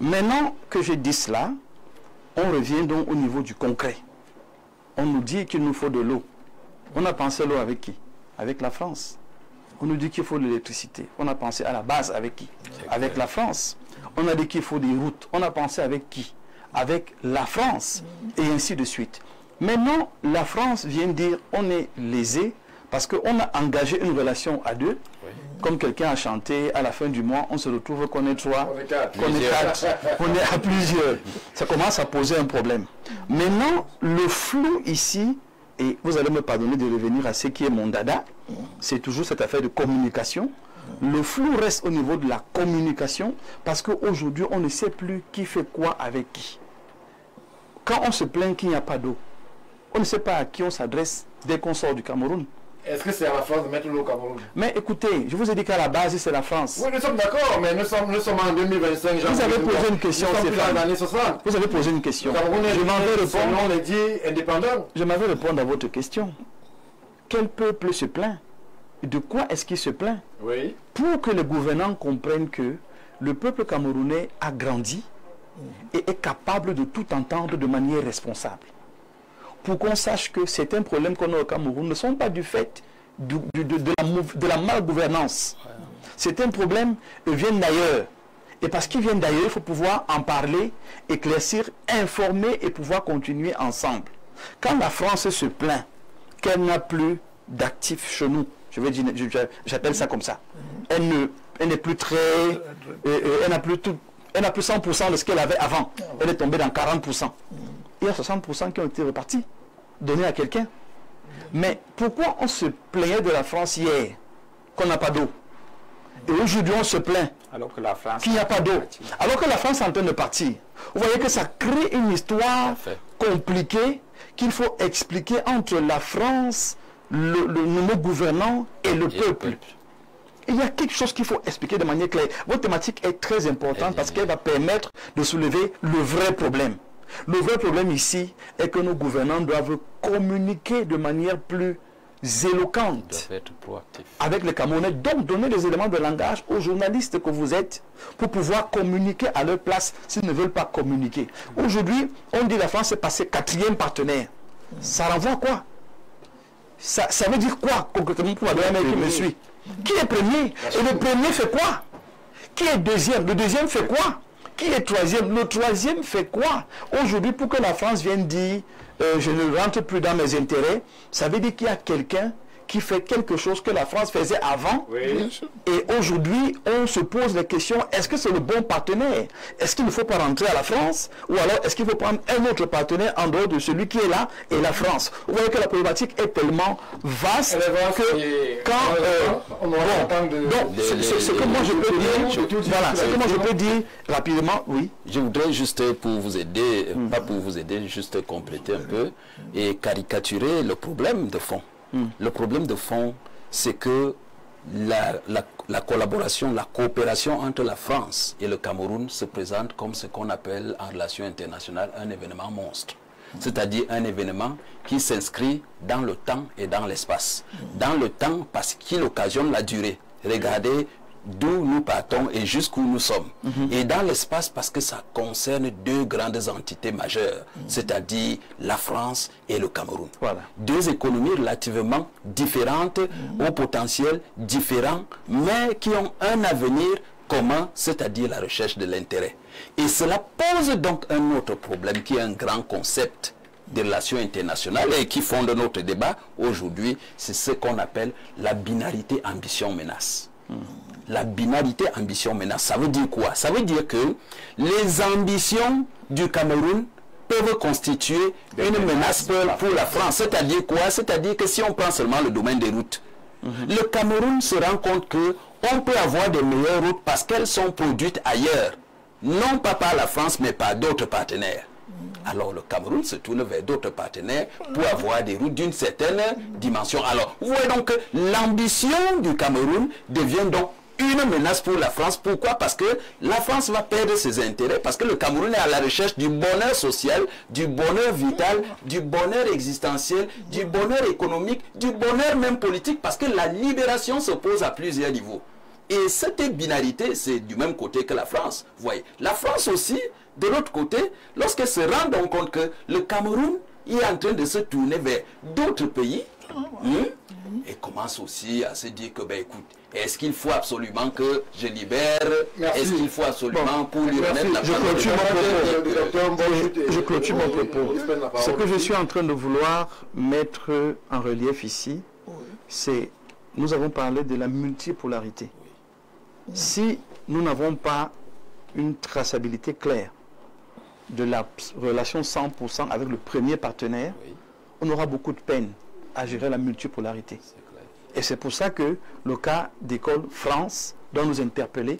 Maintenant que je dis cela, on revient donc au niveau du concret. On nous dit qu'il nous faut de l'eau. On a pensé l'eau avec qui? Avec la France. On nous dit qu'il faut de l'électricité. On a pensé à la base avec qui? Avec la France. On a dit qu'il faut des routes. On a pensé avec qui? Avec la France. Et ainsi de suite. Maintenant, la France vient dire on est lésé parce qu'on a engagé une relation à deux. Comme quelqu'un a chanté, à la fin du mois, on se retrouve qu'on est trois, qu'on est quatre, on est à plusieurs. Ça commence à poser un problème. Maintenant, le flou ici, et vous allez me pardonner de revenir à ce qui est mon dada, c'est toujours cette affaire de communication. Le flou reste au niveau de la communication parce qu'aujourd'hui, on ne sait plus qui fait quoi avec qui. Quand on se plaint qu'il n'y a pas d'eau, on ne sait pas à qui on s'adresse dès qu'on sort du Cameroun. Est-ce que c'est à la France de mettre l'eau au Cameroun? Mais écoutez, je vous ai dit qu'à la base, c'est la France. Oui, nous sommes d'accord, mais nous sommes en 2025. Vous avez posé une question, Stéphane. Vous avez posé une question. Je m'avais répondre, on est dit indépendant. Je m'avais répondu à votre question. Quel peuple se plaint? De quoi est-ce qu'il se plaint? Oui. Pour que les gouvernants comprennent que le peuple camerounais a grandi et est capable de tout entendre de manière responsable. Pour qu'on sache que certains problèmes qu'on a au Cameroun ne sont pas du fait de la malgouvernance. Certains problèmes viennent d'ailleurs. Et parce qu'ils viennent d'ailleurs, il faut pouvoir en parler, éclaircir, informer et pouvoir continuer ensemble. Quand la France se plaint qu'elle n'a plus d'actifs chez nous, j'appelle ça comme ça, elle n'est plus très... elle n'a plus 100% de ce qu'elle avait avant. Elle est tombée dans 40%. Il y a 60% qui ont été repartis, donnés à quelqu'un. Mais pourquoi on se plaignait de la France hier, qu'on n'a pas d'eau? Et aujourd'hui on se plaint qu'il n'y a pas d'eau. Alors que la France est en train de partir. Vous voyez que ça crée une histoire compliquée qu'il faut expliquer entre la France, le nouveau gouvernant et le peuple. Il y a quelque chose qu'il faut expliquer de manière claire. Votre thématique est très importante parce qu'elle va permettre de soulever le vrai problème. Le vrai problème ici est que nos gouvernants doivent communiquer de manière plus éloquente avec les Camerounais, donc donner des éléments de langage aux journalistes que vous êtes pour pouvoir communiquer à leur place s'ils ne veulent pas communiquer. Aujourd'hui, on dit la France est passée 4e partenaire. Ça renvoie à quoi? Ça veut dire quoi concrètement pour la dernière qui me suit? Qui est premier? Et le premier fait quoi? Qui est deuxième? Le deuxième fait quoi? Qui est troisième? Le troisième fait quoi? Aujourd'hui, pour que la France vienne dire je ne rentre plus dans mes intérêts, ça veut dire qu'il y a quelqu'un qui fait quelque chose que la France faisait avant. Oui. Et aujourd'hui, on se pose la question, est-ce que c'est le bon partenaire? Est-ce qu'il ne faut pas rentrer à la France? Ou alors, est-ce qu'il faut prendre un autre partenaire en dehors de celui qui est là et la France? Vous voyez que la problématique est tellement vaste que quand... donc, ce que moi je peux dire... Voilà, ce que moi je peux dire rapidement, oui. Je voudrais juste pour vous aider, pas pour vous aider, juste compléter un peu et caricaturer le problème de fond. Le problème de fond, c'est que la collaboration, la coopération entre la France et le Cameroun se présente comme ce qu'on appelle en relation internationale un événement monstre. C'est-à-dire un événement qui s'inscrit dans le temps et dans l'espace. Dans le temps parce qu'il occasionne la durée. Regardez d'où nous partons et jusqu'où nous sommes. Et dans l'espace parce que ça concerne deux grandes entités majeures, c'est-à-dire la France et le Cameroun. Voilà. Deux économies relativement différentes, au potentiel différent, mais qui ont un avenir Comment? C'est-à-dire la recherche de l'intérêt. Et cela pose donc un autre problème qui est un grand concept des relations internationales et qui fonde notre débat aujourd'hui, c'est ce qu'on appelle la binarité ambition-menace. La binarité ambition-menace, ça veut dire quoi? Ça veut dire que les ambitions du Cameroun peuvent constituer une menace pour la France. C'est-à-dire quoi? C'est-à-dire que si on prend seulement le domaine des routes, le Cameroun se rend compte qu'on peut avoir des meilleures routes parce qu'elles sont produites ailleurs, non pas par la France, mais par d'autres partenaires. Alors le Cameroun se tourne vers d'autres partenaires pour avoir des routes d'une certaine dimension. Alors, vous voyez donc que l'ambition du Cameroun devient donc une menace pour la France. Pourquoi? Parce que la France va perdre ses intérêts, parce que le Cameroun est à la recherche du bonheur social, du bonheur vital, du bonheur existentiel, du bonheur économique, du bonheur même politique, parce que la libération se pose à plusieurs niveaux. Et cette binarité, c'est du même côté que la France. Vous voyez, la France aussi, de l'autre côté, lorsqu'elle se rend donc compte que le Cameroun est en train de se tourner vers d'autres pays, et commence aussi à se dire que, ben écoute, est-ce qu'il faut absolument que je libère? Est-ce qu'il faut absolument pour lui remettre la Je clôture mon propos. Ce que je suis en train de vouloir mettre en relief ici, c'est, nous avons parlé de la multipolarité. Si nous n'avons pas une traçabilité claire de la relation 100% avec le premier partenaire, on aura beaucoup de peine à gérer la multipolarité. Et c'est pour ça que le cas d'école France doit nous interpeller,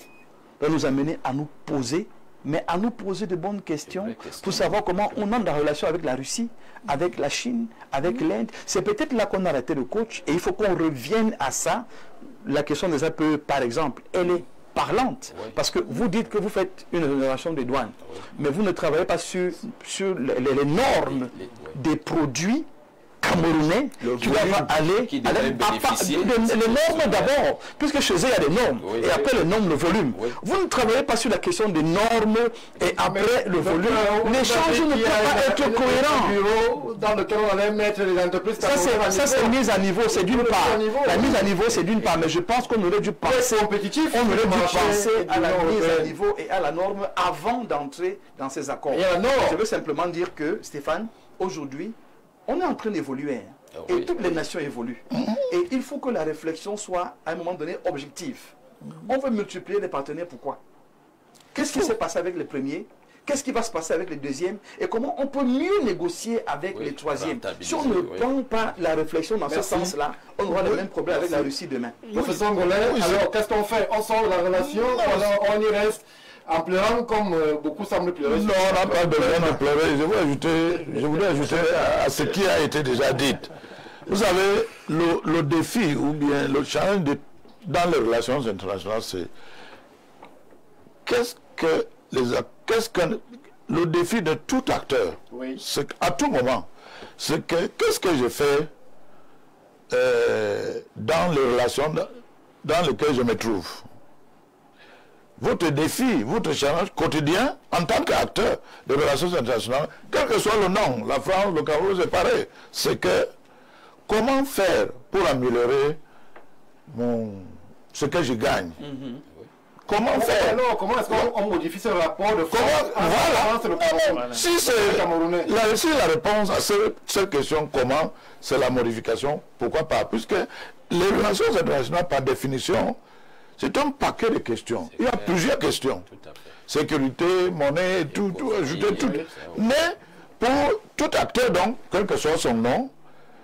doit nous amener à nous poser, mais à nous poser de bonnes questions pour savoir comment on entre en relation avec la Russie, avec la Chine, avec l'Inde. C'est peut-être là qu'on a arrêté le coach et il faut qu'on revienne à ça. La question des APE, par exemple, elle est parlante. Parce que vous dites que vous faites une rémunération des douanes, mais vous ne travaillez pas sur les normes des produits camerounais qui doivent aller les normes d'abord, puisque chez eux il y a des normes, et après les normes, le volume. Vous ne travaillez pas sur la question des normes et après le volume. L'échange ne peut pas être cohérent. Dans lequel on allait mettre les entreprises. Ça c'est mise à niveau, c'est d'une part. La mise à niveau, c'est d'une part, mais je pense qu'on aurait dû penser à la mise à niveau et à la norme avant d'entrer dans ces accords. Je veux simplement dire que, Stéphane, aujourd'hui, on est en train d'évoluer, et toutes les nations évoluent. Et il faut que la réflexion soit, à un moment donné, objective. On veut multiplier les partenaires, pourquoi? Qu'est-ce qui s'est passé avec les premiers? Qu'est-ce qui va se passer avec les deuxièmes? Et comment on peut mieux négocier avec les troisièmes? Si on ne prend pas la réflexion dans ce sens-là, on aura le même problème avec la Russie demain. Professeur Ngolin, alors qu'est-ce qu'on fait? On sort de la relation, on y reste en pleurant comme beaucoup semblent pleurer? Non, on n'a pas besoin de pleurer. Je voudrais ajouter à ce qui a été déjà dit. Vous savez, le défi ou bien le challenge dans les relations internationales, c'est qu'est-ce que le défi de tout acteur, à tout moment, c'est qu'est-ce que je fais dans les relations dans lesquelles je me trouve. Votre défi, votre challenge quotidien en tant qu'acteur de relations internationales, quel que soit le nom, la France, le Cameroun, c'est pareil. C'est que comment faire pour améliorer ce que je gagne. Comment faire? Alors, comment est-ce qu'on modifie ce rapport de force? Voilà. Si la réponse à cette question, comment, c'est la modification, pourquoi pas? Puisque les relations internationales, par définition, c'est un paquet de questions. Il y a plusieurs questions. Sécurité, monnaie, tout, ajouter tout. Mais pour tout acteur, donc, quel que soit son nom,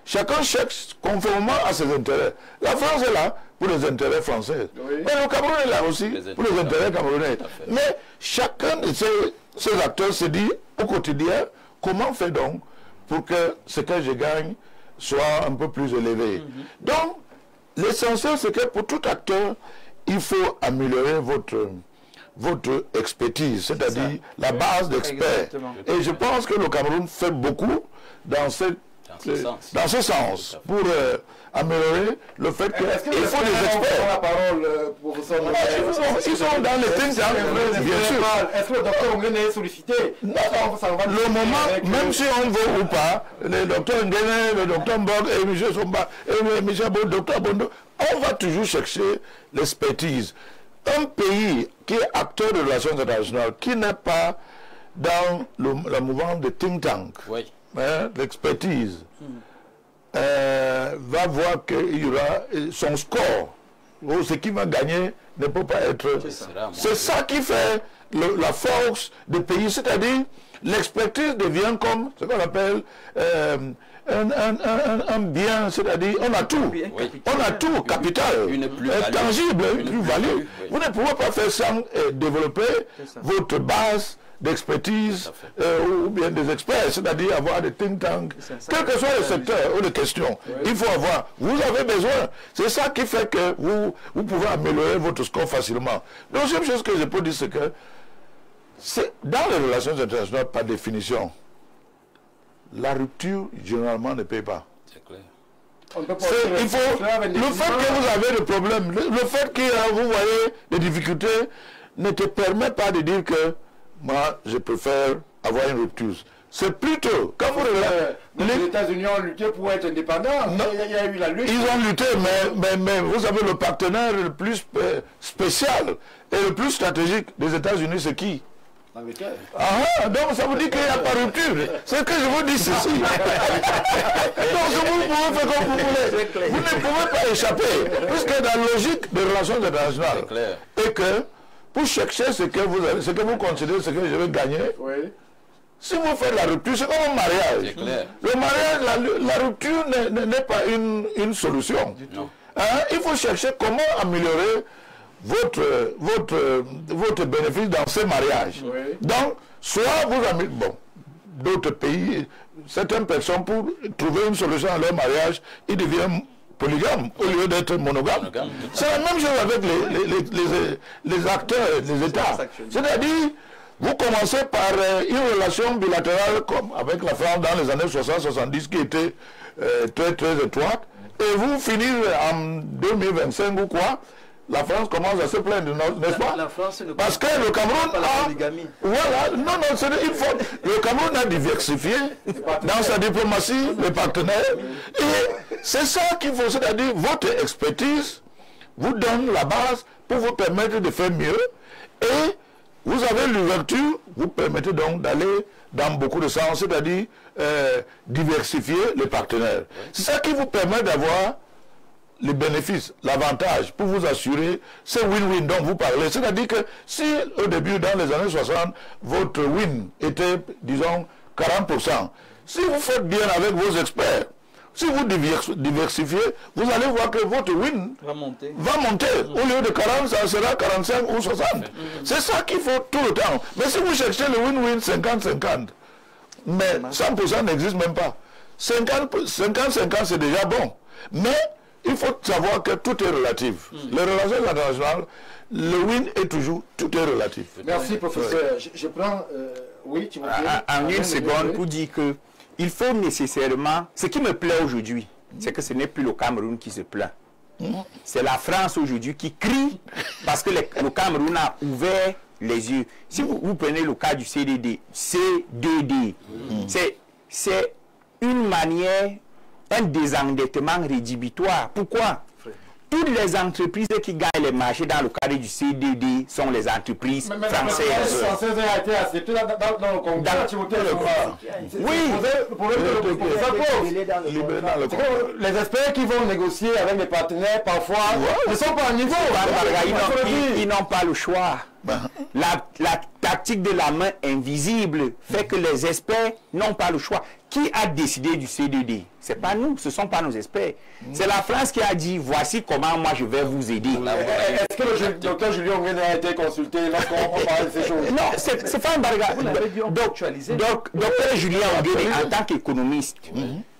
chacun cherche conformément à ses intérêts. La France est là pour les intérêts français. Mais le Cameroun est là aussi pour les intérêts camerounais. Mais chacun de ces acteurs se dit au quotidien, comment faire donc pour que ce que je gagne soit un peu plus élevé. Donc, l'essentiel, c'est que pour tout acteur, il faut améliorer votre expertise, c'est-à-dire la base d'experts. Et je pense que le Cameroun fait beaucoup dans ce sens pour améliorer le fait qu'il faut des experts. La parole, professeur. Ils sont dans les things, bien sûr. Est-ce que le docteur Ngene est sollicité? Non, le moment, même si on veut ou pas, le docteur Ngene, le docteur Mbog et M. Somba, et M. Docteur Bondo, on va toujours chercher l'expertise. un pays qui est acteur de relations internationales, qui n'est pas dans le mouvement de think tank, l'expertise, va voir qu'il y aura son score, ou ce qui va gagner ne peut pas être... C'est ça qui fait la force des pays, c'est-à-dire l'expertise devient comme ce qu'on appelle un bien, c'est-à-dire on a tout, on a tout, capital, tangible, une plus-value. Vous ne pouvez pas faire sans développer votre base d'expertise ou bien des experts, c'est-à-dire avoir des think tanks, quel que soit le secteur ou les questions, il faut avoir, vous avez besoin, c'est ça qui fait que vous pouvez améliorer votre score facilement. La deuxième chose que je peux dire, c'est que dans les relations internationales, par définition, la rupture, généralement, ne paye pas. C'est clair. Le fait que vous avez des problèmes, le fait que vous voyez des difficultés, ne te permet pas de dire que moi, je préfère avoir une rupture. C'est plutôt, quand vous regardez... Les États-Unis ont lutté pour être indépendants. Il y a eu la lutte. Ils ont lutté, mais vous avez le partenaire le plus spécial et le plus stratégique des États-Unis, c'est qui? Donc ça vous dit qu'il n'y a pas de rupture. C'est ce que je vous dis ceci. Donc vous pouvez faire comme vous voulez. Vous ne pouvez pas échapper. Puisque dans la logique des relations internationales, et que pour chercher ce que vous considérez, ce que je vais gagner, si vous faites la rupture, c'est comme un mariage. Le mariage, la rupture n'est pas une solution. Il faut chercher comment améliorer votre bénéfice dans ce mariage. Donc, soit vous avez, bon, d'autres pays, certaines personnes, pour trouver une solution à leur mariage, ils deviennent polygames au lieu d'être monogames. C'est la même chose avec les acteurs, les États. C'est-à-dire, vous commencez par une relation bilatérale comme avec la France dans les années 60-70 qui était très très étroite, et vous finissez en 2025 ou quoi, la France commence à se plaindre, n'est-ce pas? Parce que le Cameroun a... Voilà, non, le Cameroun a diversifié dans sa diplomatie, les partenaires. Et c'est ça qu'il faut, c'est-à-dire votre expertise vous donne la base pour vous permettre de faire mieux. Et vous avez l'ouverture, vous permettez donc d'aller dans beaucoup de sens, c'est-à-dire diversifier les partenaires. C'est ça qui vous permet d'avoir les bénéfices, l'avantage pour vous assurer ce win-win dont vous parlez. C'est-à-dire que si au début, dans les années 60, votre win était, disons, 40%, si vous faites bien avec vos experts, si vous diversifiez, vous allez voir que votre win va monter. Au lieu de 40, ça sera 45 ou 60. C'est ça qu'il faut tout le temps. Mais si vous cherchez le win-win 50-50, mais 100% n'existe même pas. 50-50, c'est déjà bon. Mais il faut savoir que tout est relatif. Les relations internationales, le win est toujours, tout est relatif. Merci, professeur. Je prends... oui, tu en une seconde pour dire que il faut nécessairement... Ce qui me plaît aujourd'hui, c'est que ce n'est plus le Cameroun qui se plaint. C'est la France aujourd'hui qui crie parce que le Cameroun a ouvert les yeux. Si vous prenez le cas du CDD, C2D, c'est une manière... un désendettement rédhibitoire. Pourquoi? Toutes les entreprises qui gagnent les marchés dans le cadre du CDD sont les entreprises françaises. Les experts qui vont négocier avec les partenaires, parfois, ne sont pas au niveau. Ils n'ont pas le choix. La tactique de la main invisible fait que les experts n'ont pas le choix. Qui a décidé du CDD? Ce n'est pas nous, ce ne sont pas nos experts. C'est la France qui a dit, voici comment moi je vais vous aider. Est-ce que le docteur Julien Onguène a été consulté lorsqu'on parle de ces choses? Non, c'est pas un bargage. Donc, docteur Julien Onguène, en tant qu'économiste,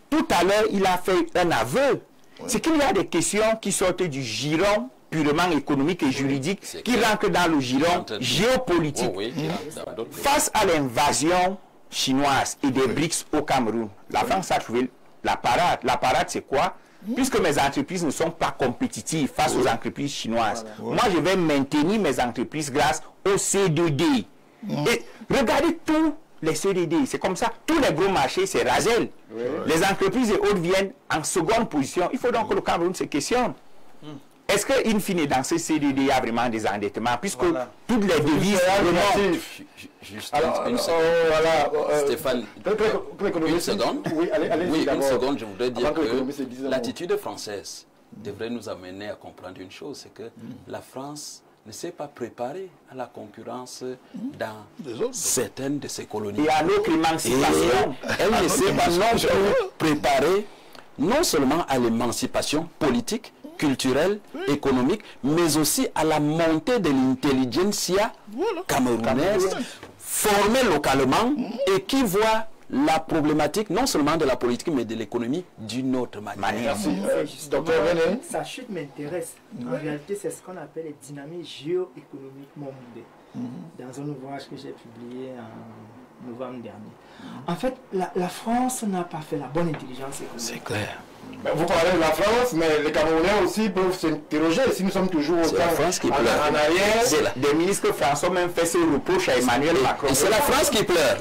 tout à l'heure, il a fait un aveu. C'est qu'il y a des questions qui sortent du giron purement économique et juridique, qui rentrent dans le giron géopolitique. Face à l'invasion chinoise et des BRICS au Cameroun, la France a trouvé la parade. La parade, c'est quoi? Puisque mes entreprises ne sont pas compétitives face aux entreprises chinoises, moi, je vais maintenir mes entreprises grâce au C2D. Et regardez tous les CDD, c'est comme ça. Tous les gros marchés, c'est Razel. Les entreprises et autres viennent en seconde position. Il faut donc que le Cameroun se questionne. est-ce qu'in fine, dans ce CDD, il y a vraiment des endettements, puisque toutes les devises remontent. Juste Alors, une seconde. Stéphane, une seconde. Oui, allez, une seconde, je voudrais dire que que l'attitude française devrait nous amener à comprendre une chose, c'est que la France ne s'est pas préparée à la concurrence dans certaines de ses colonies. Et à notre émancipation. Elle ne s'est pas non plus préparée non seulement à l'émancipation politique, culturelle, économique, mais aussi à la montée de l'intelligentsia camerounaise, formée localement et qui voit la problématique non seulement de la politique, mais de l'économie d'une autre manière. Docteur René. Sa chute m'intéresse. En réalité, c'est ce qu'on appelle les dynamiques géoéconomiques mondiales. Dans un ouvrage que j'ai publié en novembre dernier. En fait, la France n'a pas fait la bonne intelligence économique. C'est clair. Vous parlez de la France, mais les Camerounais aussi peuvent s'interroger si nous sommes toujours C'est la France qui pleure. en arrière. Des ministres français ont même fait ce reproche à Emmanuel Macron. Et c'est la France qui pleure,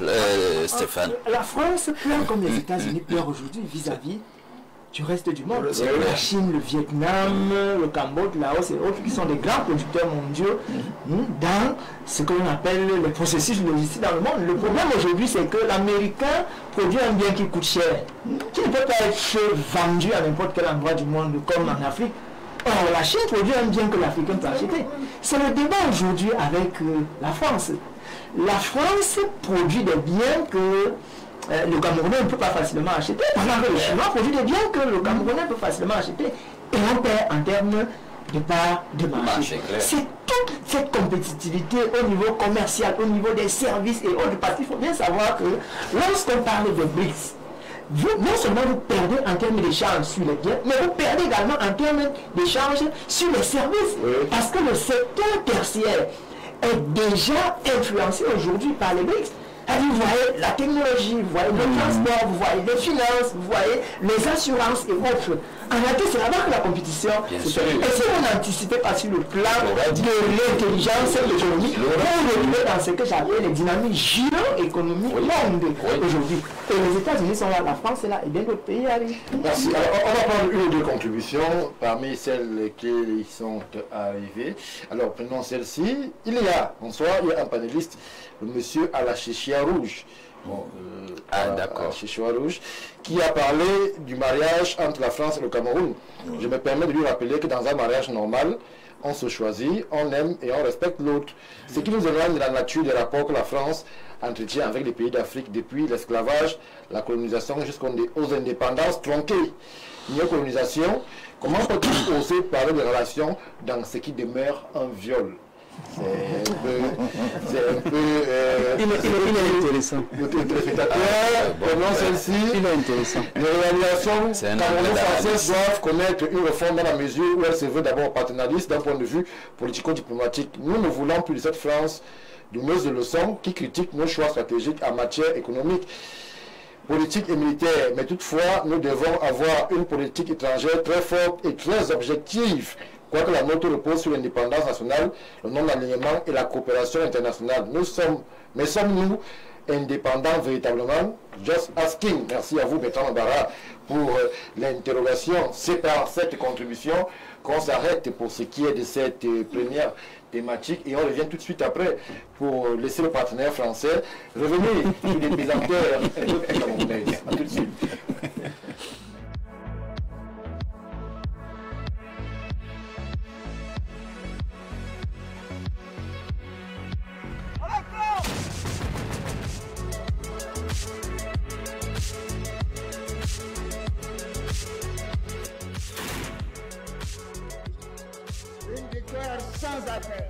Stéphane. La France pleure comme les États-Unis pleurent aujourd'hui vis-à-vis du reste du monde. Oui. La Chine, le Vietnam, le Cambodge, Laos et autres qui sont des grands producteurs mondiaux dans ce que l'on appelle les processus logistiques dans le monde. Le problème aujourd'hui, c'est que l'Américain produit un bien qui coûte cher, qui ne peut pas être vendu à n'importe quel endroit du monde comme en Afrique. Or, la Chine produit un bien que l'Africain peut acheter. C'est le débat aujourd'hui avec la France. La France produit des biens que le Camerounais ne peut pas facilement acheter, pendant que le Chinois produit des biens que le Camerounais peut facilement acheter. Et on perd en termes de part de marché. C'est toute cette compétitivité au niveau commercial, au niveau des services et autres. Parce qu'il faut bien savoir que lorsqu'on parle de BRICS, non seulement vous perdez en termes d'échanges sur les biens, mais vous perdez également en termes d'échanges sur les services. Parce que le secteur tertiaire est déjà influencé aujourd'hui par les BRICS. Vous voyez la technologie, vous voyez le transport, vous voyez les finances, vous voyez les assurances et autres. En réalité, c'est là-bas que la compétition se fait. Et si vous n'anticipez pas sur le plan de l'intelligence économique, vous retrouvez dans ce que j'appelle les dynamiques géoéconomiques mondes aujourd'hui. Et les États-Unis sont là, la France est là, et bien d'autres pays arrivent. Merci. Alors, on va prendre une ou deux contributions parmi celles qui sont arrivées. Alors, prenons celle-ci. Il y a un panéliste, le monsieur à la Chéchia Rouge. D'accord. Chéchia Rouge, qui a parlé du mariage entre la France et le Cameroun. Je me permets de lui rappeler que dans un mariage normal, on se choisit, on aime et on respecte l'autre. Ce qui nous éloigne de la nature des rapports que la France entretient avec les pays d'Afrique depuis l'esclavage, la colonisation jusqu'aux indépendances tronquées. Néocolonisation, comment peut-on oser parler de relations dans ce qui demeure un viol? C'est un peu... Il est intéressant. Notre téléspectateur, prenons celle-ci. Il est intéressant. Les réalisations camerounaises-françaises doivent connaître une réforme dans la mesure où elle se veut d'abord paternaliste d'un point de vue politico-diplomatique. Nous ne voulons plus de cette France donneuse de leçons qui critique nos choix stratégiques en matière économique, politique et militaire. Mais toutefois, nous devons avoir une politique étrangère très forte et très objective. Quoique la nôtre repose sur l'indépendance nationale, le non-alignement et la coopération internationale. Mais sommes-nous indépendants véritablement? Just asking. Merci à vous, Bertrand Barra, pour l'interrogation. C'est par cette contribution qu'on s'arrête pour ce qui est de cette première thématique et on revient tout de suite après pour laisser le partenaire français revenir sur les pesanteurs camerounaises. A tout de suite. Une victoire sans appel.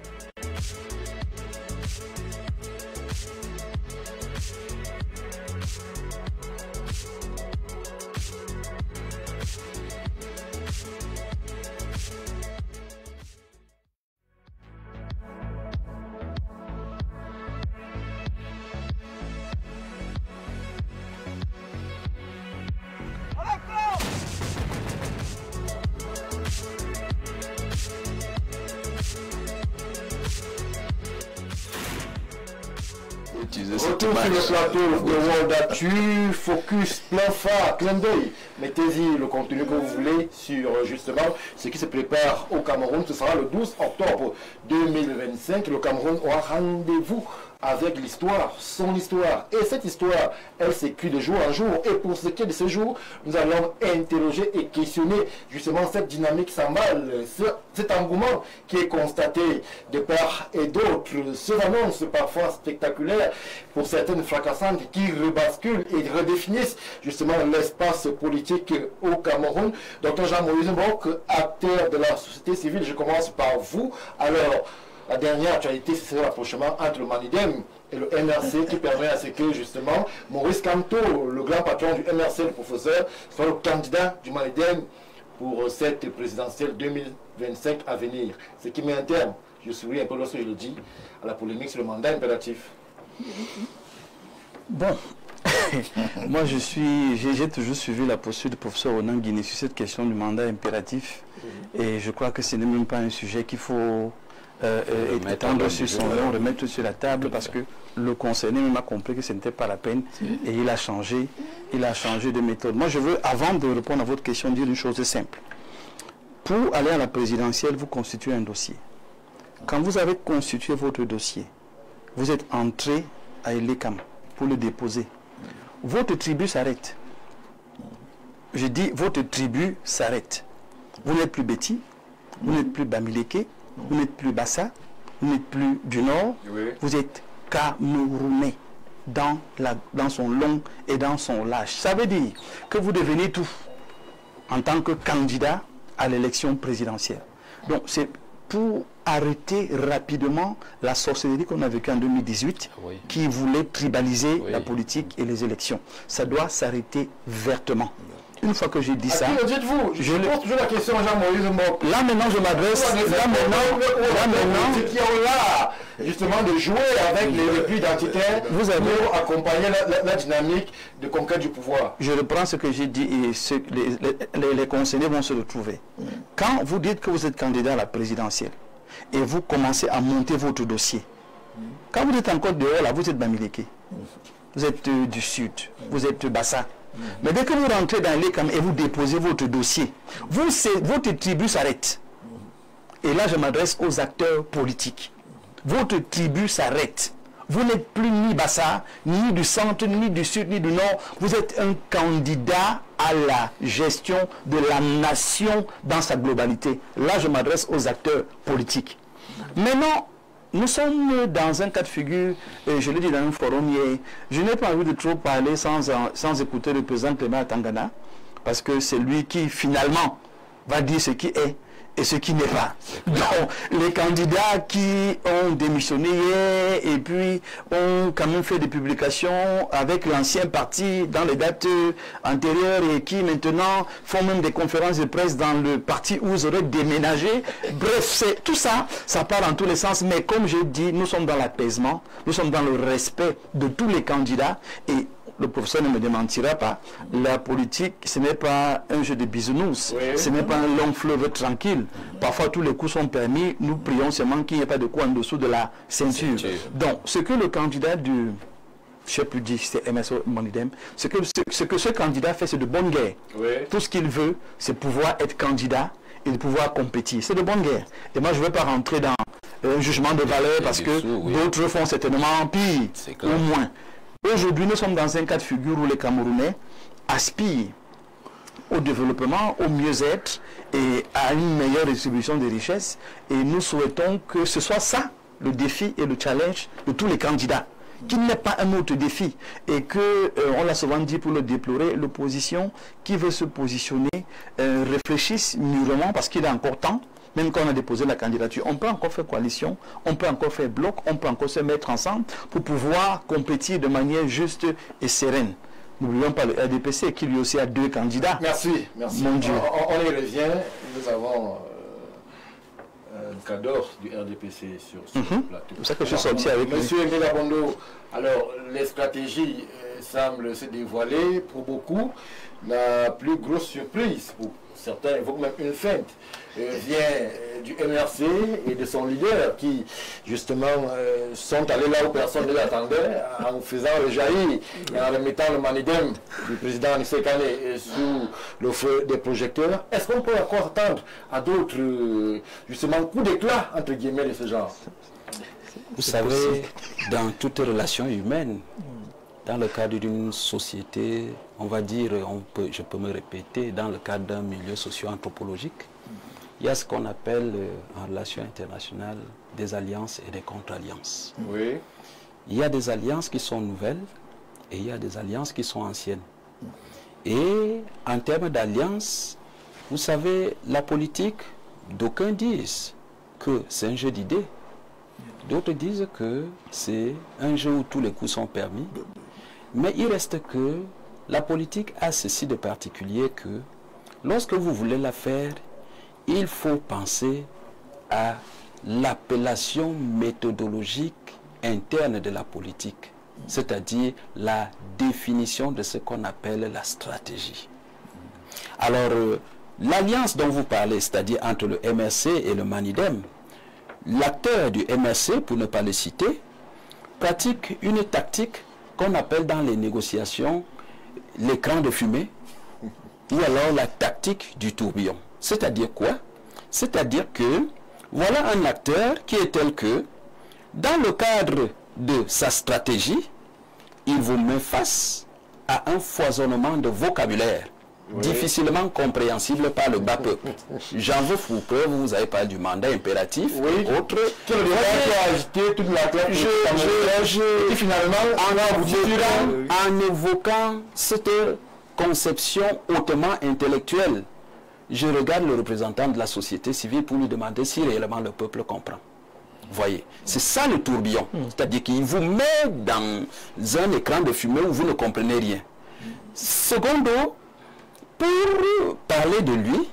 Retour sur le plateau de World Actu, focus, plein phare, clin d'œil. Mettez-y le contenu que vous voulez sur justement ce qui se prépare au Cameroun. Ce sera le 12 octobre 2025. Le Cameroun aura rendez-vous avec l'histoire, son histoire. Et cette histoire, elle s'écrit de jour en jour. Et pour ce qui est de ce jour, nous allons interroger et questionner justement cette dynamique s'emballe, cet engouement qui est constaté de part et d'autre, ces annonces parfois spectaculaires, pour certaines fracassantes, qui rebasculent et redéfinissent justement l'espace politique au Cameroun. Dr Jean-Moïse Mbok, acteur de la société civile, je commence par vous. Alors, la dernière actualité, c'est le rapprochement entre le Manidem et le MRC qui permet à ce que, justement, Maurice Kamto, le grand patron du MRC, le professeur, soit le candidat du Manidem pour cette présidentielle 2025 à venir. Ce qui met un terme, je souris un peu lorsque je le dis, à la polémique sur le mandat impératif. Bon, moi j'ai toujours suivi la posture du professeur Ronan Guiné sur cette question du mandat impératif. Et je crois que ce n'est même pas un sujet qu'il faut étendre sur son nom, remettre sur la table, parce que le concerné même a compris que ce n'était pas la peine et il a changé de méthode. Moi je veux, avant de répondre à votre question, dire une chose simple. Pour aller à la présidentielle, vous constituez un dossier. Quand vous avez constitué votre dossier, vous êtes entré à Elekam pour le déposer. Votre tribu s'arrête. Je dis, votre tribu s'arrête. Vous n'êtes plus Betty, vous n'êtes plus Bamileke, vous n'êtes plus Bassa, vous n'êtes plus du Nord, vous êtes Camerounais dans son long et dans son large. Ça veut dire que vous devenez tout en tant que candidat à l'élection présidentielle. Donc c'est pour arrêter rapidement la sorcellerie qu'on a vécue en 2018, qui voulait tribaliser la politique et les élections. Ça doit s'arrêter vertement. Une fois que j'ai dit ça, je pose toujours la question à Jean-Moïse Mbok. Là maintenant je m'adresse, là maintenant, qui ont là justement de jouer avec les replis identitaires pour accompagner la dynamique de conquête du pouvoir. Je reprends ce que j'ai dit et les concernés vont se retrouver. Quand vous dites que vous êtes candidat à la présidentielle et vous commencez à monter votre dossier, quand vous êtes encore dehors là, vous êtes Bamileke, vous êtes du Sud, vous êtes Bassa. Mais dès que vous rentrez dans l'ECAM et vous déposez votre dossier, votre tribu s'arrête. Et là, je m'adresse aux acteurs politiques. Votre tribu s'arrête. Vous n'êtes plus ni Bassa, ni du centre, ni du sud, ni du nord. Vous êtes un candidat à la gestion de la nation dans sa globalité. Là, je m'adresse aux acteurs politiques. Maintenant, nous sommes dans un cas de figure, et je l'ai dit dans un forum hier, je n'ai pas envie de trop parler sans écouter le président Clément Tangana, parce que c'est lui qui finalement va dire ce qui est et ce qui n'est pas. Donc, les candidats qui ont démissionné hier et puis ont quand même fait des publications avec l'ancien parti dans les dates antérieures et qui maintenant font même des conférences de presse dans le parti où vous aurez déménagé. Bref, tout ça, ça part dans tous les sens. Mais comme j'ai dit, nous sommes dans l'apaisement, nous sommes dans le respect de tous les candidats et le professeur ne me démentira pas, la politique, ce n'est pas un jeu de bisounours, ce n'est pas un long fleuve tranquille. Parfois, tous les coups sont permis, nous prions seulement qu'il n'y ait pas de coup en dessous de la ceinture. Donc, ce que le candidat du, je ne sais plus dire, c'est MSO Manidem, ce que ce candidat fait, c'est de bonne guerre. Tout ce qu'il veut, c'est pouvoir être candidat et de pouvoir compétir. C'est de bonne guerre. Et moi, je ne veux pas rentrer dans un jugement de valeur parce que d'autres font certainement pire, ou moins. Aujourd'hui, nous sommes dans un cas de figure où les Camerounais aspirent au développement, au mieux-être et à une meilleure distribution des richesses. Et nous souhaitons que ce soit ça, le défi et le challenge de tous les candidats. Qu'il n'y ait pas un autre défi. Et que, on l'a souvent dit pour le déplorer, l'opposition qui veut se positionner réfléchisse mûrement parce qu'il est encore temps. Même quand on a déposé la candidature, on peut encore faire coalition, on peut encore faire bloc, on peut encore se mettre ensemble pour pouvoir compétir de manière juste et sereine. N'oublions pas le RDPC qui lui aussi a 2 candidats. Merci, merci. Mon Dieu. On y revient. Nous avons un cadre du RDPC sur ce plateau. C'est pour ça que je suis sorti avec Monsieur Ngela Bondo, Alors, les stratégies semblent se dévoiler pour beaucoup. La plus grosse surprise, pour certains évoquent même une feinte, vient du MRC et de son leader qui, justement, sont allés là où personne ne l'attendait, en faisant le jaillir et en remettant le manidem du président Nissé Kané sous le feu des projecteurs. Est-ce qu'on peut encore attendre à d'autres, justement, coups d'éclat, entre guillemets, de ce genre? Vous savez, dans toute relation humaine, dans le cadre d'une société, on va dire, je peux me répéter, dans le cadre d'un milieu socio-anthropologique, il y a ce qu'on appelle en relation internationale des alliances et des contre-alliances. Oui. Il y a des alliances qui sont nouvelles et il y a des alliances qui sont anciennes. Et en termes d'alliance, vous savez, la politique, d'aucuns disent que c'est un jeu d'idées. D'autres disent que c'est un jeu où tous les coups sont permis. Mais il reste que la politique a ceci de particulier que lorsque vous voulez la faire, il faut penser à l'appellation méthodologique interne de la politique, c'est-à-dire la définition de ce qu'on appelle la stratégie. Alors, l'alliance dont vous parlez, c'est-à-dire entre le MRC et le Manidem, l'acteur du MRC, pour ne pas le citer, pratique une tactique qu'on appelle dans les négociations l'écran de fumée, ou alors la tactique du tourbillon. C'est-à-dire quoi? C'est-à-dire que voilà un acteur qui est tel que, dans le cadre de sa stratégie, il vous met face à un foisonnement de vocabulaire difficilement compréhensible par le bas peuple. J'en veux pour preuve, vous avez parlé du mandat impératif, autre. En évoquant cette conception hautement intellectuelle, je regarde le représentant de la société civile pour lui demander si réellement le peuple comprend. Voyez, c'est ça le tourbillon. C'est-à-dire qu'il vous met dans un écran de fumée où vous ne comprenez rien. Secondo, pour parler de lui,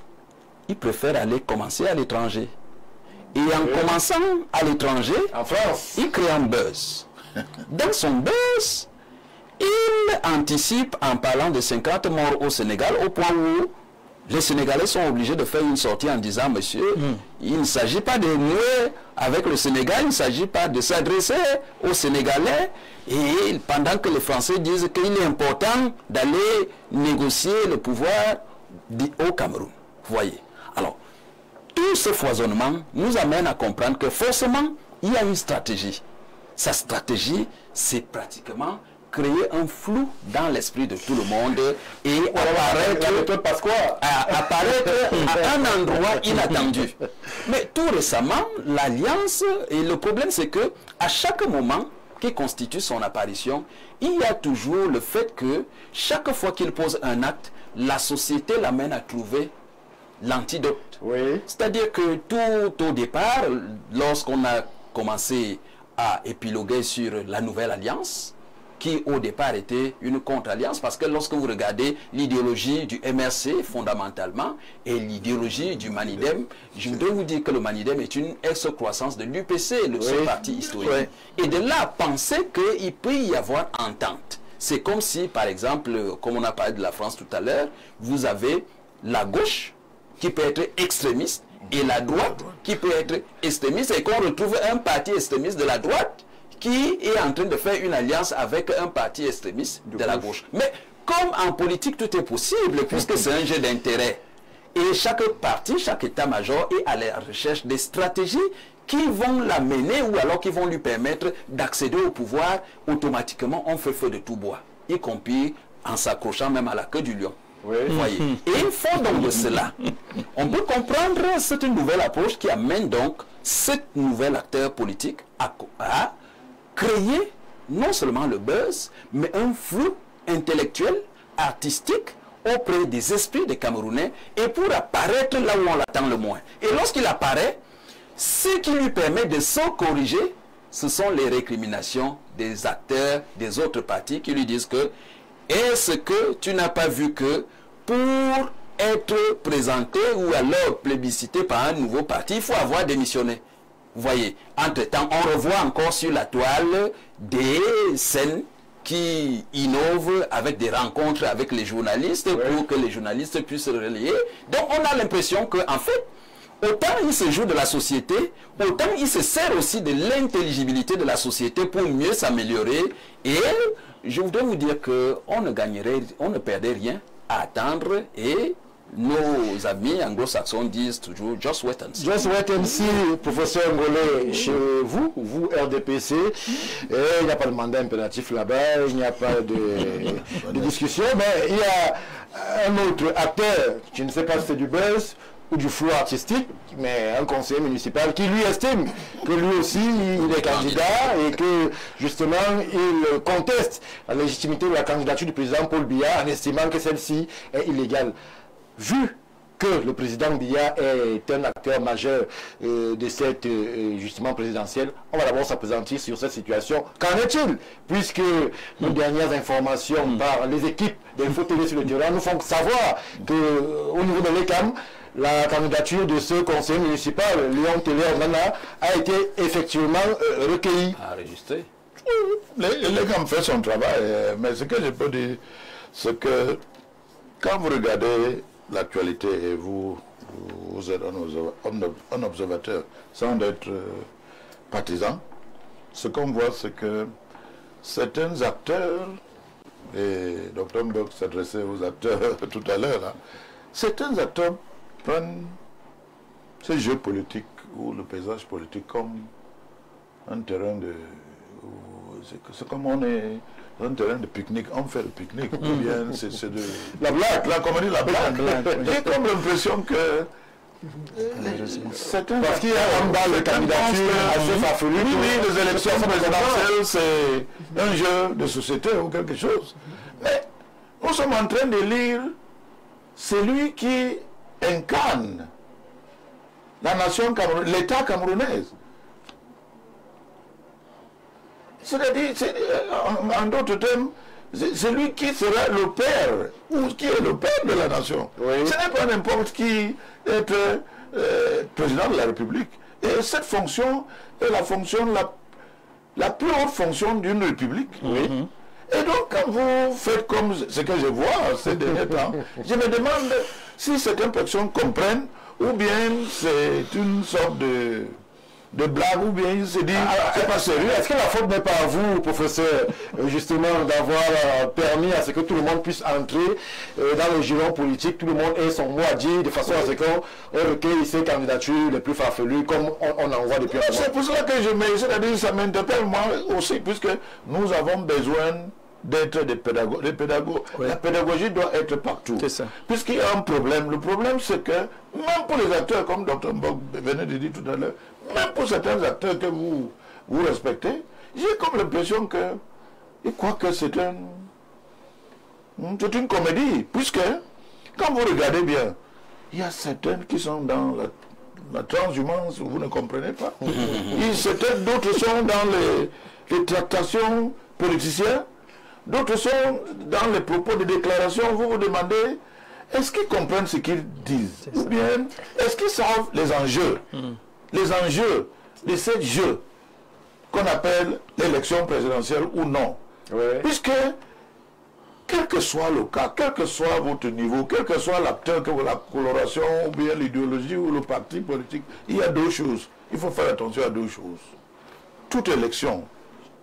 il préfère aller commencer à l'étranger. Et en commençant à l'étranger, en France, il crée un buzz. Dans son buzz, il anticipe en parlant de 50 morts au Sénégal, au point où les Sénégalais sont obligés de faire une sortie en disant, monsieur, il ne s'agit pas de nouer avec le Sénégal, il ne s'agit pas de s'adresser aux Sénégalais. Et pendant que les Français disent qu'il est important d'aller négocier le pouvoir au Cameroun. Vous voyez. Alors, tout ce foisonnement nous amène à comprendre que forcément, il y a une stratégie. Sa stratégie, c'est pratiquement créer un flou dans l'esprit de tout le monde et apparaître à un endroit inattendu. Mais tout récemment, l'alliance, et le problème c'est que à chaque moment qui constitue son apparition, il y a toujours le fait que chaque fois qu'il pose un acte, la société l'amène à trouver l'antidote. Oui. C'est-à-dire que tout au départ, lorsqu'on a commencé à épiloguer sur la nouvelle alliance, qui au départ était une contre-alliance, parce que lorsque vous regardez l'idéologie du MRC fondamentalement et l'idéologie du Manidem, je voudrais vous dire que le Manidem est une excroissance de l'UPC, le seul parti historique. Et de là, penser qu'il peut y avoir entente. C'est comme si, par exemple, comme on a parlé de la France tout à l'heure, vous avez la gauche qui peut être extrémiste et la droite qui peut être extrémiste, et qu'on retrouve un parti extrémiste de la droite qui est en train de faire une alliance avec un parti extrémiste de la gauche. Mais comme en politique tout est possible, puisque c'est un jeu d'intérêt, et chaque parti, chaque état-major est à la recherche des stratégies qui vont l'amener ou alors qui vont lui permettre d'accéder au pouvoir, automatiquement on fait feu de tout bois, y compris en s'accrochant même à la queue du lion. Voyez. Et il faut donc de cela. On peut comprendre cette nouvelle approche qui amène donc cet nouvel acteur politique à créer non seulement le buzz, mais un flou intellectuel, artistique, auprès des esprits des Camerounais, et pour apparaître là où on l'attend le moins. Et lorsqu'il apparaît, ce qui lui permet de se corriger, ce sont les récriminations des acteurs des autres partis qui lui disent que est-ce que tu n'as pas vu que pour être présenté ou alors plébiscité par un nouveau parti, il faut avoir démissionné. Vous voyez, entre-temps, on revoit encore sur la toile des scènes qui innovent avec des rencontres avec les journalistes pour que les journalistes puissent se relayer. Donc on a l'impression qu'en fait, autant il se joue de la société, autant il se sert aussi de l'intelligibilité de la société pour mieux s'améliorer. Et je voudrais vous dire qu'on ne gagnerait, on ne perdait rien à attendre, et nos amis anglo-saxons disent toujours « just wait and see ». Just wait and see, professeur Ngolé, chez vous RDPC, il n'y a pas de mandat impératif là-bas, il n'y a pas de discussion, mais il y a un autre acteur, je ne sais pas si c'est du buzz ou du flou artistique, mais un conseiller municipal qui lui estime que lui aussi il est candidat et que justement il conteste la légitimité de la candidature du président Paul Biya en estimant que celle-ci est illégale. Vu que le président Biya est un acteur majeur de cette justement présidentielle, on va d'abord s'appesantir sur cette situation. Qu'en est-il? Puisque nos dernières informations par les équipes d'Info TV sur le terrain nous font savoir qu'au niveau de l'ECAM, la candidature de ce conseiller municipal, Léon Télé-Onana, a été effectivement recueillie. Enregistré. L'ECAM fait son travail, mais ce que je peux dire, c'est que quand vous regardez l'actualité et vous êtes un observateur sans être partisan, ce qu'on voit, c'est que certains acteurs, et Dr Mbok s'adressait aux acteurs tout à l'heure, là, certains acteurs prennent ces jeux politiques ou le paysage politique comme un terrain de... C'est comme on est un terrain de pique-nique, on fait le pique-nique, ou bien c'est de... La blague, là, comme on dit la blague. J'ai comme l'impression que... Parce qu'il y a en bas le candidature assez farfelu. Oui, les élections présidentielles, c'est un jeu de société ou quelque chose. Mais nous sommes en train de lire celui qui incarne la nation camerounaise, l'État camerounaise. C'est-à-dire, en d'autres termes, c'est lui qui sera le père, ou qui est le père de la nation. Oui. Ce n'est pas n'importe qui être président de la République. Et cette fonction est la fonction, la plus haute fonction d'une République. Oui. Et donc, quand vous faites comme ce que je vois ces derniers temps, je me demande si certaines personnes comprennent, ou bien c'est une sorte de blague, ou bien il se dit c'est pas sérieux. Est-ce que la faute n'est pas à vous, professeur, justement d'avoir permis à ce que tout le monde puisse entrer dans le giron politique, tout le monde ait son mot à dire, de façon à ce qu'on recueille ces candidatures les plus farfelues, comme on en voit depuis un mois. C'est pour cela que je mets, c'est-à-dire ça m'interpelle moi aussi, puisque nous avons besoin d'être des pédagogues. Oui. La pédagogie doit être partout. C'est ça. Puisqu'il y a un problème. Le problème, c'est que, même pour les acteurs, comme Dr Mbok venait de dire tout à l'heure, même pour certains acteurs que vous respectez, j'ai comme l'impression que, ils croient que c'est une comédie. Puisque, quand vous regardez bien, il y a certains qui sont dans la transhumance, vous ne comprenez pas. D'autres sont dans les tractations politiciennes. D'autres sont dans les propos de déclaration. Vous vous demandez, est-ce qu'ils comprennent ce qu'ils disent? Ou bien, est-ce qu'ils savent les enjeux? Les enjeux de ces jeux qu'on appelle l'élection présidentielle ou non. Ouais. Puisque, quel que soit le cas, quel que soit votre niveau, quel que soit l'acteur, la coloration, ou bien l'idéologie ou le parti politique, il y a deux choses. Il faut faire attention à deux choses. Toute élection,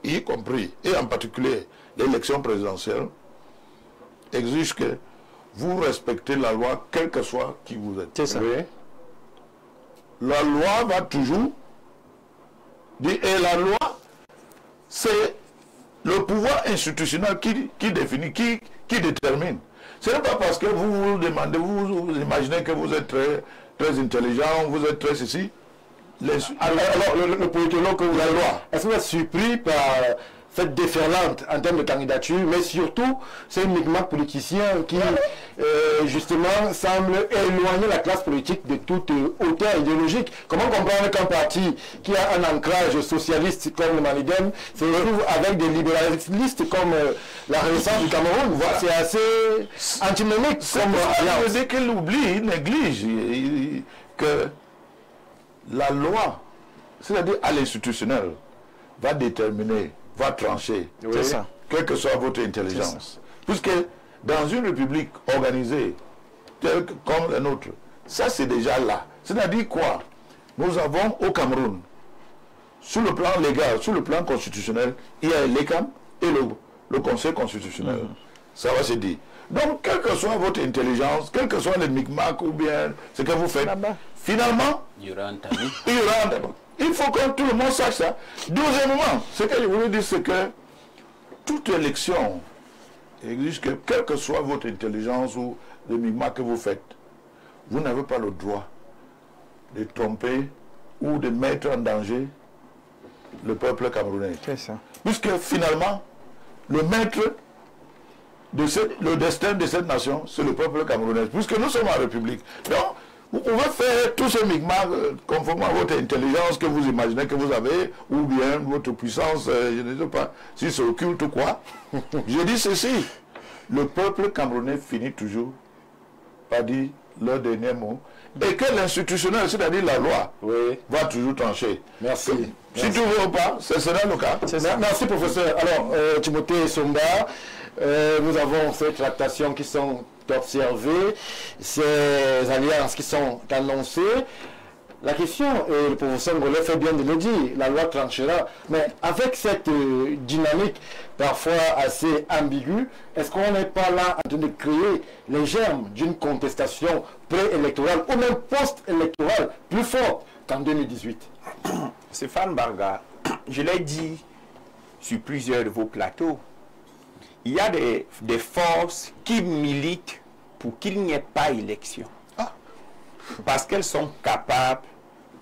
y compris, et en particulier l'élection présidentielle, exige que vous respectez la loi, quel que soit qui vous êtes. C'est ça. Oui. La loi va toujours dire, et la loi, c'est le pouvoir institutionnel qui définit, qui détermine. Ce n'est pas parce que vous vous demandez, vous imaginez que vous êtes très intelligent, vous êtes très ceci. Alors le politologue que vous avez, est-ce que vous êtes surpris par cette déferlante en termes de candidature, mais surtout c'est uniquement politicien qui justement semble éloigner la classe politique de toute hauteur idéologique. Comment comprendre qu'un parti qui a un ancrage socialiste comme le Manidem se retrouve avec des libéralistes comme la Renaissance du Cameroun? Voilà. C'est assez antinomique. Ça veut dire qu'il oublie, il néglige que la loi, c'est-à-dire à l'institutionnel, va déterminer, va trancher, C'est ça. quelle que soit votre intelligence. Puisque dans une république organisée, telle comme la nôtre, ça c'est déjà là. C'est-à-dire quoi? Nous avons au Cameroun, sur le plan légal, sur le plan constitutionnel, il y a l'ECAM et le Conseil constitutionnel. Ça va se dire. Donc, quelle que soit votre intelligence, quel que soit le micmac ou bien ce que vous faites, finalement, Il y aura un tamis. il y aura un débat. Il faut que tout le monde sache ça. Deuxièmement, ce que je voulais dire, c'est que toute élection exige que, quelle que soit votre intelligence ou le micmac que vous faites, vous n'avez pas le droit de tromper ou de mettre en danger le peuple camerounais. C'est ça. Puisque finalement, le maître le destin de cette nation, c'est le peuple camerounais. Puisque nous sommes en République. Donc, vous pouvez faire tous ces micmacs conformément à votre intelligence que vous imaginez que vous avez, ou bien votre puissance, je ne sais pas si c'est occulte ou quoi. Je dis ceci, le peuple camerounais finit toujours par dire leur dernier mot, et que l'institutionnel, c'est-à-dire la loi, va toujours trancher. Merci. Si tu veux ou pas, ce sera le cas. Merci, professeur. Alors, Timothée Somba, nous avons ces tractations qui sont observées, ces alliances qui sont annoncées. La question, et le professeur Ngolet fait bien de le dire, la loi tranchera, mais avec cette dynamique parfois assez ambiguë, est-ce qu'on n'est pas là en train de créer les germes d'une contestation préélectorale ou même post-électorale plus forte qu'en 2018? Stéphane Barga, je l'ai dit sur plusieurs de vos plateaux, il y a des forces qui militent pour qu'il n'y ait pas élection. Parce qu'elles sont capables,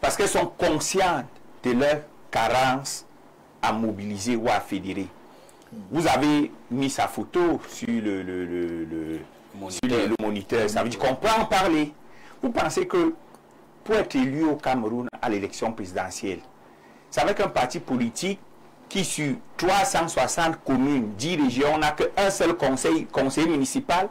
parce qu'elles sont conscientes de leur carence à mobiliser ou à fédérer. Vous avez mis sa photo sur le moniteur. Ça veut dire qu'on peut en parler. Vous pensez que pour être élu au Cameroun à l'élection présidentielle, c'est avec un parti politique qui sur 360 communes, 10 régions, n'a qu'un seul conseil municipal.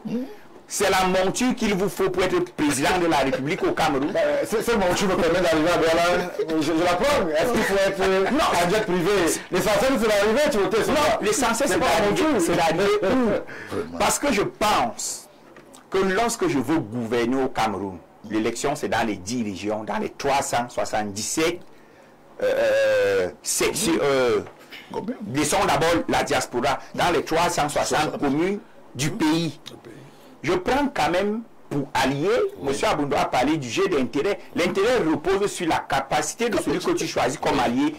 C'est la monture qu'il vous faut pour être président de la République au Cameroun. Cette monture me permet d'arriver à Douala. Je la prends. Est-ce qu'il faut être en jet privé? L'essentiel, c'est d'arriver, tu votes. Non, l'essentiel, c'est d'arriver où? Parce que je pense que lorsque je veux gouverner au Cameroun, l'élection, c'est dans les 10 régions, dans les 377 sections. Laissons d'abord la diaspora, dans les 360 communes du pays. Je prends quand même pour allier, M. Aboundo a parlé du jeu d'intérêt. L'intérêt repose sur la capacité de celui que tu choisis comme allié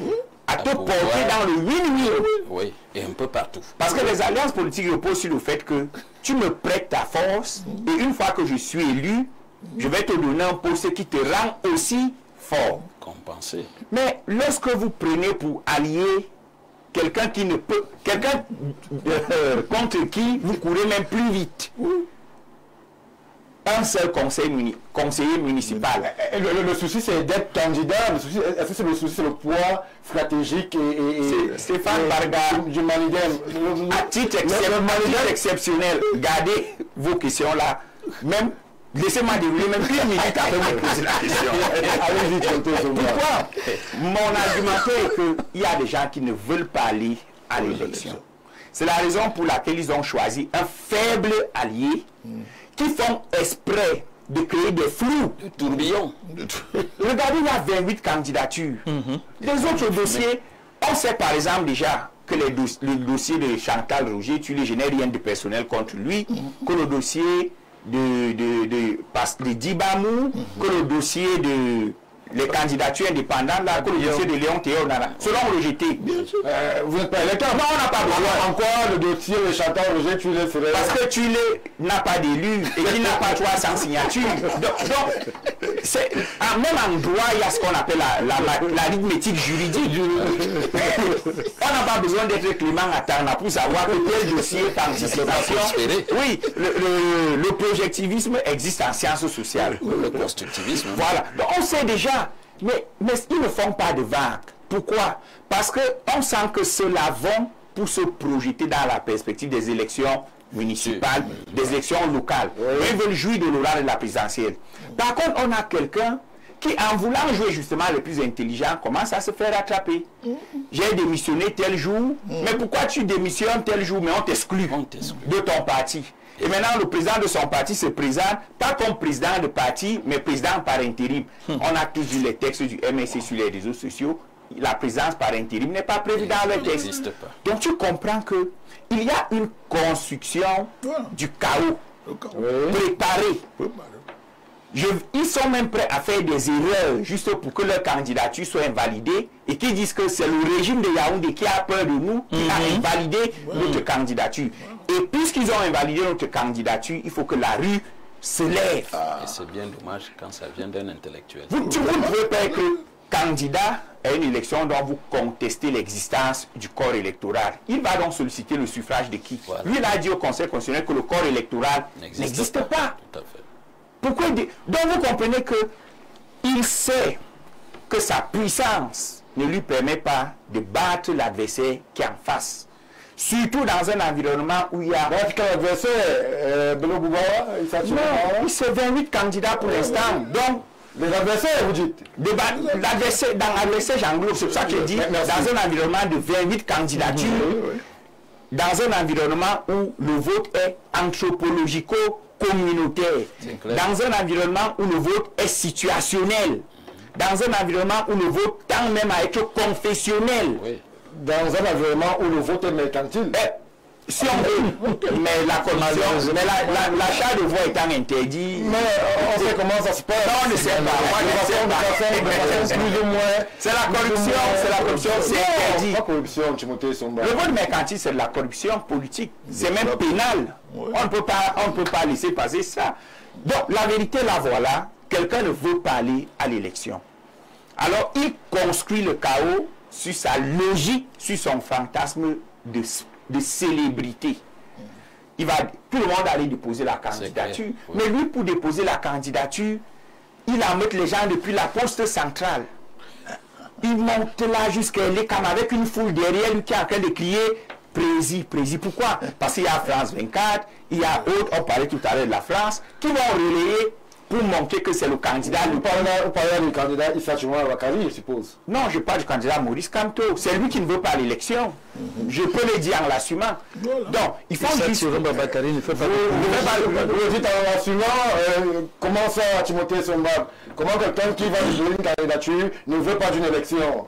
à te porter dans le win-win. Oui, et un peu partout. Parce que les alliances politiques reposent sur le fait que tu me prêtes ta force et une fois que je suis élu, je vais te donner un poste qui te rend aussi fort. Compenser. Mais lorsque vous prenez pour allier quelqu'un qui ne peut, quelqu'un contre qui vous courez même plus vite, un seul conseiller municipal. Le souci, c'est d'être candidat. Est-ce que c'est le souci, c'est le poids stratégique et Stéphane Barga, du Malidem. À titre exceptionnel, gardez vos questions là. Même, laissez-moi dérouler même une minute après vous poser la question. Allez-y, pourquoi? Mon argumentaire est qu'il y a des gens qui ne veulent pas aller à l'élection. C'est la raison pour laquelle ils ont choisi un faible allié qui font exprès de créer des flous. Le tourbillon. Regardez, il y a 28 candidatures. Les autres dossiers, on sait par exemple déjà que le dossier de Chantal Roger, tu ne génères rien de personnel contre lui, que le dossier de Dibamou, que le dossier de les candidatures indépendantes, là, que le dossier de Léon Théo, seront rejetés. Vous n'êtes pas électeur. Non, on n'a pas besoin. Encore le dossier de Chantal Roger, tu le ferais. Parce que tu n'as pas d'élu et qu'il n'a pas 300 signatures. Donc même en droit, il y a ce qu'on appelle l'arithmétique juridique. On n'a pas besoin d'être Clément Attarna pour savoir que tel dossier d'anticipation. Oui, le projectivisme existe en sciences sociales. Le constructivisme. Voilà. Donc on sait déjà. Mais ils ne font pas de vagues. Pourquoi? Parce qu'on sent que ceux-là vont pour se projeter dans la perspective des élections municipales, des élections locales. Ils veulent jouir de l'aura de la présidentielle. Par contre, on a quelqu'un qui, en voulant jouer justement le plus intelligent, commence à se faire rattraper. J'ai démissionné tel jour, mais pourquoi tu démissionnes tel jour, mais on t'exclut de ton parti. Et maintenant, le président de son parti se présente, pas comme président de parti, mais président par intérim. On a tous vu les textes du MSC sur les réseaux sociaux. La présence par intérim n'est pas prévue dans le texte. Donc tu comprends que il y a une construction du chaos préparée. Ils sont même prêts à faire des erreurs juste pour que leur candidature soit invalidée et qui disent que c'est le régime de Yaoundé qui a peur de nous, qui a invalidé notre candidature. Et puisqu'ils ont invalidé notre candidature, il faut que la rue se lève. Et c'est bien dommage quand ça vient d'un intellectuel. Vous ne pouvez pas être candidat à une élection dont vous contestez l'existence du corps électoral. Il va donc solliciter le suffrage de qui? Lui, il a dit au Conseil constitutionnel que le corps électoral n'existe pas. Tout à fait. Pourquoi? Donc vous comprenez que il sait que sa puissance ne lui permet pas de battre l'adversaire qui est en face. Surtout dans un environnement où il y a... Non, c'est 28 candidats pour l'instant. Donc, les adversaires, vous dites? L'adversaire, dans l'adversaire, j'englobe, c'est pour ça que je dis, dans un environnement de 28 candidatures, dans un environnement où le vote est anthropologico-communautaire, dans un environnement où le vote est situationnel, dans un environnement où le vote tend même à être confessionnel, dans un environnement où le vote est mercantile. Si on veut, mais la corruption, mais l'achat de voix étant interdit. Mais on sait comment ça se passe. Non, on ne sait pas. C'est la corruption, c'est interdit. Pas corruption, Timothée Somba. Le vote mercantile, c'est de la corruption politique. C'est même pénal. On ne peut pas laisser passer ça. Donc, la vérité, la voilà. Quelqu'un ne veut pas aller à l'élection. Alors, il construit le chaos sur sa logique, sur son fantasme de célébrité. Tout le monde allait déposer la candidature. Mais lui, pour déposer la candidature, il en met les gens depuis la poste centrale. Il monte là jusqu'à l'ECAM avec une foule derrière lui qui est en train de crier Prési, Prési. Pourquoi? Parce qu'il y a France 24, il y a autres, on parlait tout à l'heure de la France, qui vont relayer pour montrer que c'est le candidat. Vous parlez du candidat Issa Choumoua Bakary, je suppose. Non, je parle du candidat Maurice Kamto. C'est lui qui ne veut pas l'élection. Je peux le dire en l'assumant. Donc, il faut Issa Choumoua Bakary ne fait pas vous dites en l'assumant, comment ça, Timothée Somba? Comment quelqu'un qui va jouer une candidature ne veut pas d'une élection?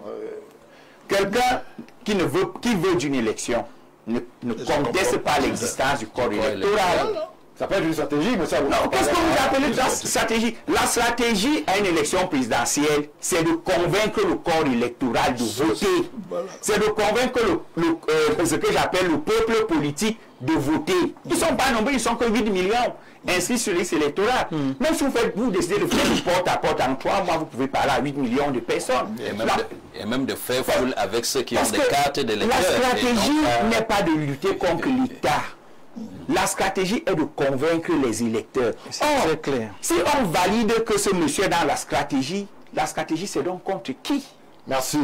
Quelqu'un qui veut d'une élection ne conteste pas l'existence du corps électoral. Ça peut être une stratégie, mais ça... Non, qu'est-ce que vous appelez la stratégie? La stratégie à une élection présidentielle, c'est de convaincre le corps électoral de voter. C'est de convaincre ce que j'appelle le peuple politique de voter. Ils ne sont pas nombreux, ils ne sont que 8 millions inscrits sur les listes électorales. Même si vous décidez de faire du porte-à-porte en 3 mois, vous pouvez parler à 8 millions de personnes. Et même de faire foule avec ceux qui ont des cartes d'électeurs. La stratégie n'est pas de lutter contre l'État. La stratégie est de convaincre les électeurs. C'est clair. Si on valide que ce monsieur est dans la stratégie c'est donc contre qui? Merci.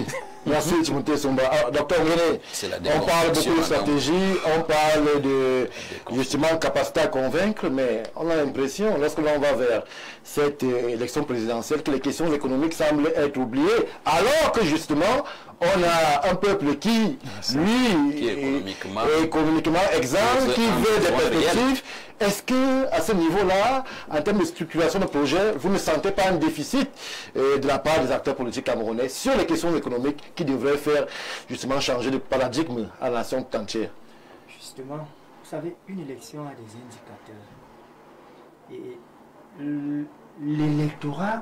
Merci Timothée Somba. Docteur René, on parle beaucoup de stratégie, on parle de justement capacité à convaincre, mais on a l'impression, lorsque l'on va vers cette élection présidentielle, que les questions économiques semblent être oubliées, alors que justement, on a un peuple qui, lui, est économiquement exsangue, qui veut des perspectives. Est-ce que, à ce niveau-là, en termes de structuration de projet, vous ne sentez pas un déficit de la part des acteurs politiques camerounais sur les questions économiques qui devraient faire justement changer de paradigme à la nation tout entière? Justement, vous savez, une élection a des indicateurs. Et l'électorat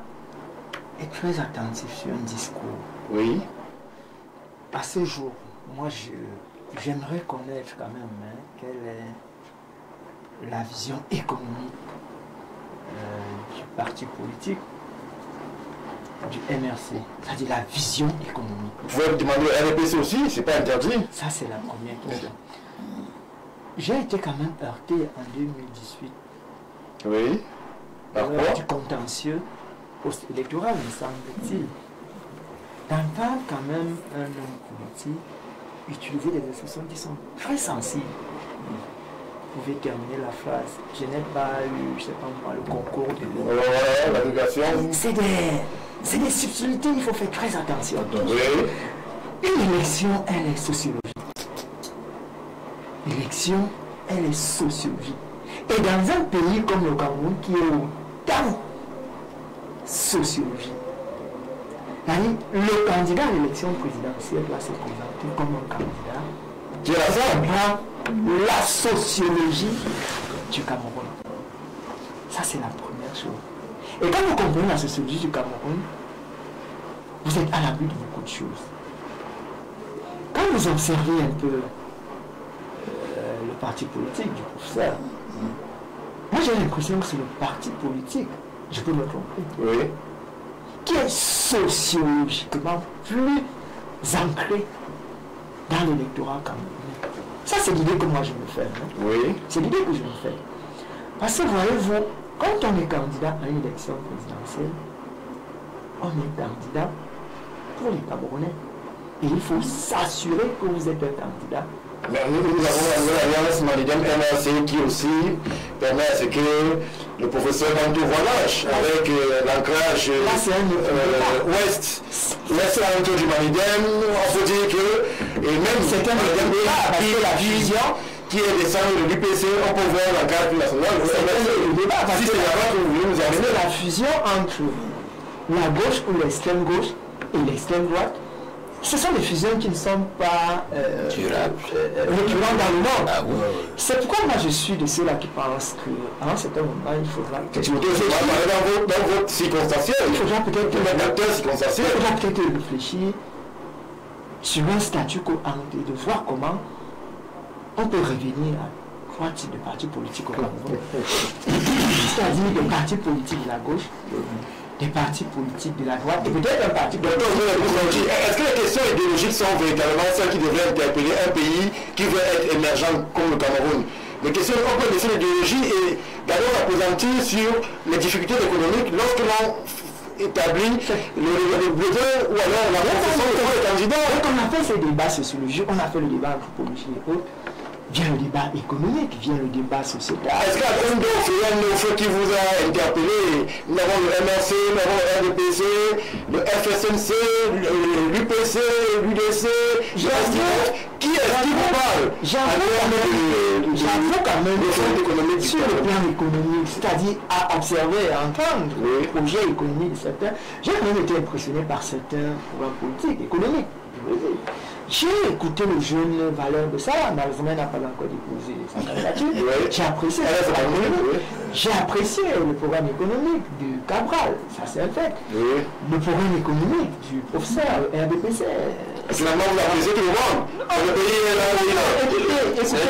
est très attentif sur un discours. Oui. À ce jour, moi, j'aimerais connaître quand même quelle est la vision économique du parti politique, du MRC, c'est-à-dire la vision économique. Vous pouvez me demander au RPC aussi, c'est pas interdit. Ça, c'est la première question. J'ai été quand même heurté en 2018. Oui. Du contentieux post-électoral, me semble-t-il. D'entendre quand même un homme politique utiliser des expressions qui sont très sensibles. Vous pouvez terminer la phrase. Je n'ai pas eu, je ne sais pas moi, le concours de la délégation. C'est C'est des subtilités, il faut faire très attention. Oui. Une élection, elle est sociologique. L'élection, elle est sociologique. Et dans un pays comme le Cameroun, qui est autant sociologique, le candidat à l'élection présidentielle doit se présenter comme un candidat qui comprend la sociologie du Cameroun. Ça, c'est la première chose. Et quand vous comprenez la sociologie du Cameroun, vous êtes à l'abri de beaucoup de choses. Quand vous observez un peu le parti politique du professeur, moi j'ai l'impression que c'est le parti politique, je peux me tromper, Oui. qui est sociologiquement plus ancré dans l'électorat camerounais. Ça, c'est l'idée que moi je me fais. Hein. Oui. C'est l'idée que je me fais. Parce que voyez-vous, quand on est candidat à une élection présidentielle, on est candidat pour les Camerounais. Et il faut s'assurer que vous êtes un candidat. Mais nous avons l'alliance Malidem MRC qui aussi permet à ce que le professeur Danto Voilage, avec l'ancrage ouest, l'est du Malidem, on peut dire que, et même c'est un Malidem qui est descendu de l'UPC, on peut voir l'ancrage national. C'est le débat, parce si que c'est là-bas que vous voulez nous amener. la fusion entre la gauche ou l'extrême gauche et l'extrême droite, ce sont des fusions qui ne sont pas récurrentes dans le monde. Ah, oui. C'est pourquoi moi je suis de ceux-là qui pensent qu'à un certain moment il faudra que Dans votre circonstanciel, il faudra peut-être réfléchir sur un statut quo ante et de voir comment on peut revenir à 3 types de partis politiques au Cameroun. C'est-à-dire des partis politiques de la gauche, des partis politiques de la droite et peut-être un parti politique. Est-ce que les questions idéologiques sont véritablement celles qui devraient interpeller un pays qui veut être émergent comme le Cameroun? Les questions, on peut laisser l'idéologie et d'abord appesantir sur les difficultés économiques lorsque l'on établit le bulletin ou alors la réflexion des candidats. Quand on a fait ces débats sociologiques, on a fait le débat anthropologie et autres, vient le débat économique, vient le débat sociétal. Est-ce qu'à un d'autres qui vous a interpellé, nous avons le MRC, nous avons le RDPC, le FSNC, l'UPC, l'UDC, qui est-ce qui vous parle? J'avoue quand même sur le plan économique, c'est-à-dire à observer et à entendre le projet économique de certains, j'ai quand même été impressionné par certains programmes politiques, économiques. J'ai écouté le jeune Valeur de Salah, malheureusement il n'a pas encore déposé sa candidature. J'ai apprécié j'ai apprécié le programme économique du Cabral, ça c'est un fait. Le programme économique du professeur RDPC. Finalement vous appréciez tout le monde. Le pays est là.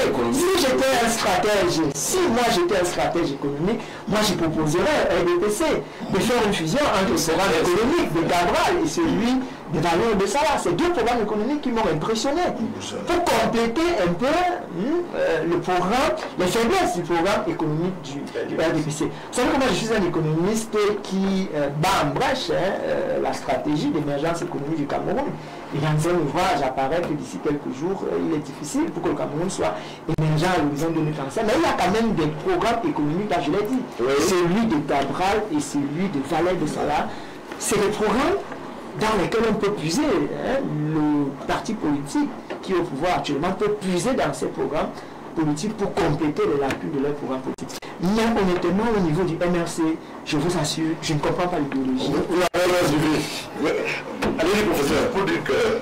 Écoutez, si j'étais un stratège, si moi j'étais un stratège économique, moi je proposerais à RDPC de faire une fusion entre le programme économique de Cabral et celui de Valeur de Salah. C'est 2 programmes économiques qui m'ont impressionné. Pour compléter un peu le programme, les faiblesses du programme économique du RDPC. Vous savez que moi je suis un économiste qui bat en brèche la stratégie d'émergence économique du Cameroun. Et dans un ouvrage apparaît que d'ici quelques jours, il est difficile pour que le Cameroun soit émergent à l'horizon 2035. Mais il y a quand même des programmes économiques, là je l'ai dit. Celui de Cabral et celui de Valère de Salah. C'est des programmes dans lesquels on peut puiser. Le parti politique qui est au pouvoir actuellement peut puiser dans ces programmes politiques pour compléter les lacunes de leur programme politique. Mais honnêtement, au niveau du MRC, je vous assure, je ne comprends pas l'idéologie. Allez-y, professeur, pour dire que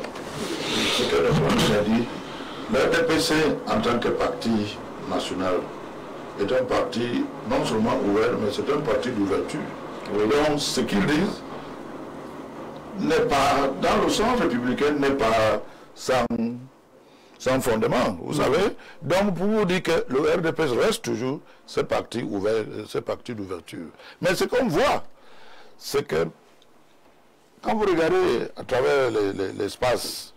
ce que le professeur a dit, le RDPC en tant que parti national est un parti non seulement ouvert, mais c'est un parti d'ouverture. Donc ce qu'ils disent n'est pas, dans le sens républicain, n'est pas sans fondement, vous savez. Donc pour vous dire que le RDPC reste toujours ce parti ouvert, ce parti d'ouverture. Mais ce qu'on voit, c'est que quand vous regardez à travers l'espace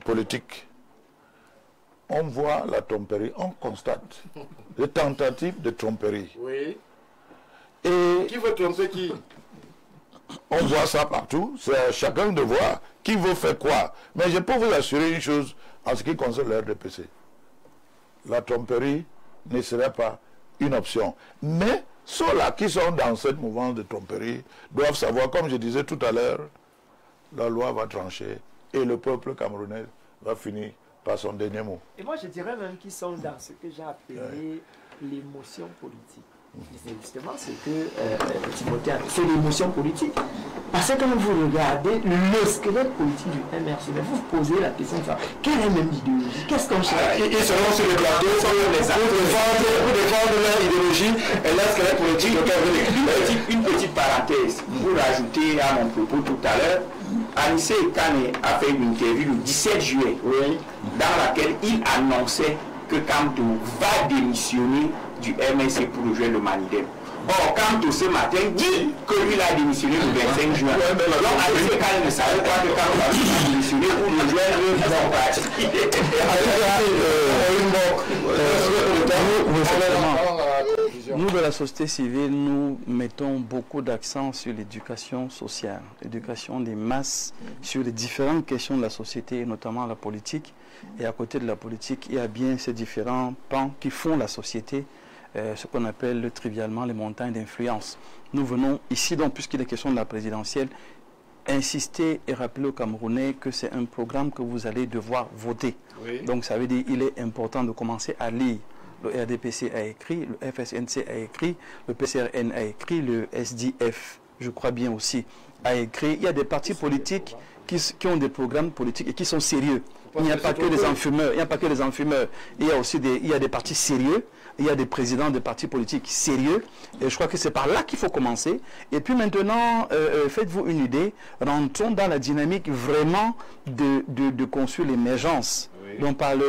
politique, on voit la tromperie, on constate des tentatives de tromperie. Oui. Et qui veut tromper qui? On voit ça partout, c'est à chacun de voir qui veut faire quoi. Mais je peux vous assurer une chose en ce qui concerne le RDPC. La tromperie ne serait pas une option. Mais Ceux-là qui sont dans cette mouvance de tromperie doivent savoir, comme je disais tout à l'heure, la loi va trancher et le peuple camerounais va finir par son dernier mot. Et moi, je dirais même qu'ils sont dans ce que j'ai appelé l'émotion politique. C'est justement ce que Timothée a dit, c'est l'émotion politique. Parce que quand vous regardez le squelette politique du MRC, vous vous posez la question de savoir quelle est même l'idéologie, qu'est-ce qu'on cherche. Ils seront sur le plateau pour défendre leur idéologie et leur squelette politique. Une petite parenthèse pour ajouter à mon propos tout à l'heure. Anissé Kane a fait une interview le 17 juillet dans laquelle il annonçait que Kamto va démissionner du MSC pour rejoindre le Manidem. Or, Kamto ce matin dit que lui il a démissionné le 25 juin. Donc, Anissé Kane ne savait pas que Kamto a démissionné pour rejoindre son parti. Nous, de la société civile, nous mettons beaucoup d'accent sur l'éducation sociale, l'éducation des masses, sur les différentes questions de la société, notamment la politique. Et à côté de la politique, il y a bien ces différents pans qui font la société, ce qu'on appelle trivialement les montagnes d'influence. Nous venons ici, donc, puisqu'il est question de la présidentielle, insister et rappeler aux Camerounais que c'est un programme que vous allez devoir voter. Oui. Donc ça veut dire qu'il est important de commencer à lire. Le RDPC a écrit, le FSNC a écrit, le PCRN a écrit, le SDF, je crois bien aussi, a écrit. Il y a des partis politiques qui ont des programmes politiques et qui sont sérieux. Il n'y a pas que les enfumeurs, il n'y a pas que les enfumeurs. Il y a aussi des partis sérieux, il y a des présidents de partis politiques sérieux. Et je crois que c'est par là qu'il faut commencer. Et puis maintenant, faites-vous une idée, rentrons dans la dynamique vraiment de construire l'émergence. Oui. Dont parle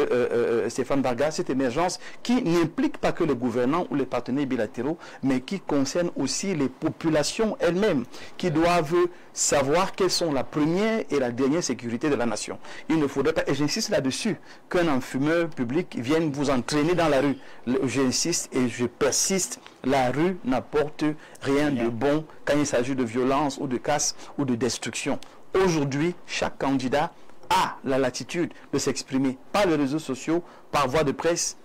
Stéphane Barga, cette émergence qui n'implique pas que le gouvernement ou les partenaires bilatéraux, mais qui concerne aussi les populations elles-mêmes, qui doivent savoir quelles sont la première et la dernière sécurité de la nation. Il ne faudrait pas, et j'insiste là-dessus, qu'un enfumeur public vienne vous entraîner dans la rue. J'insiste et je persiste, la rue n'apporte rien de bon quand il s'agit de violence ou de casse ou de destruction. Aujourd'hui, chaque candidat a la latitude de s'exprimer par les réseaux sociaux, par voie de presse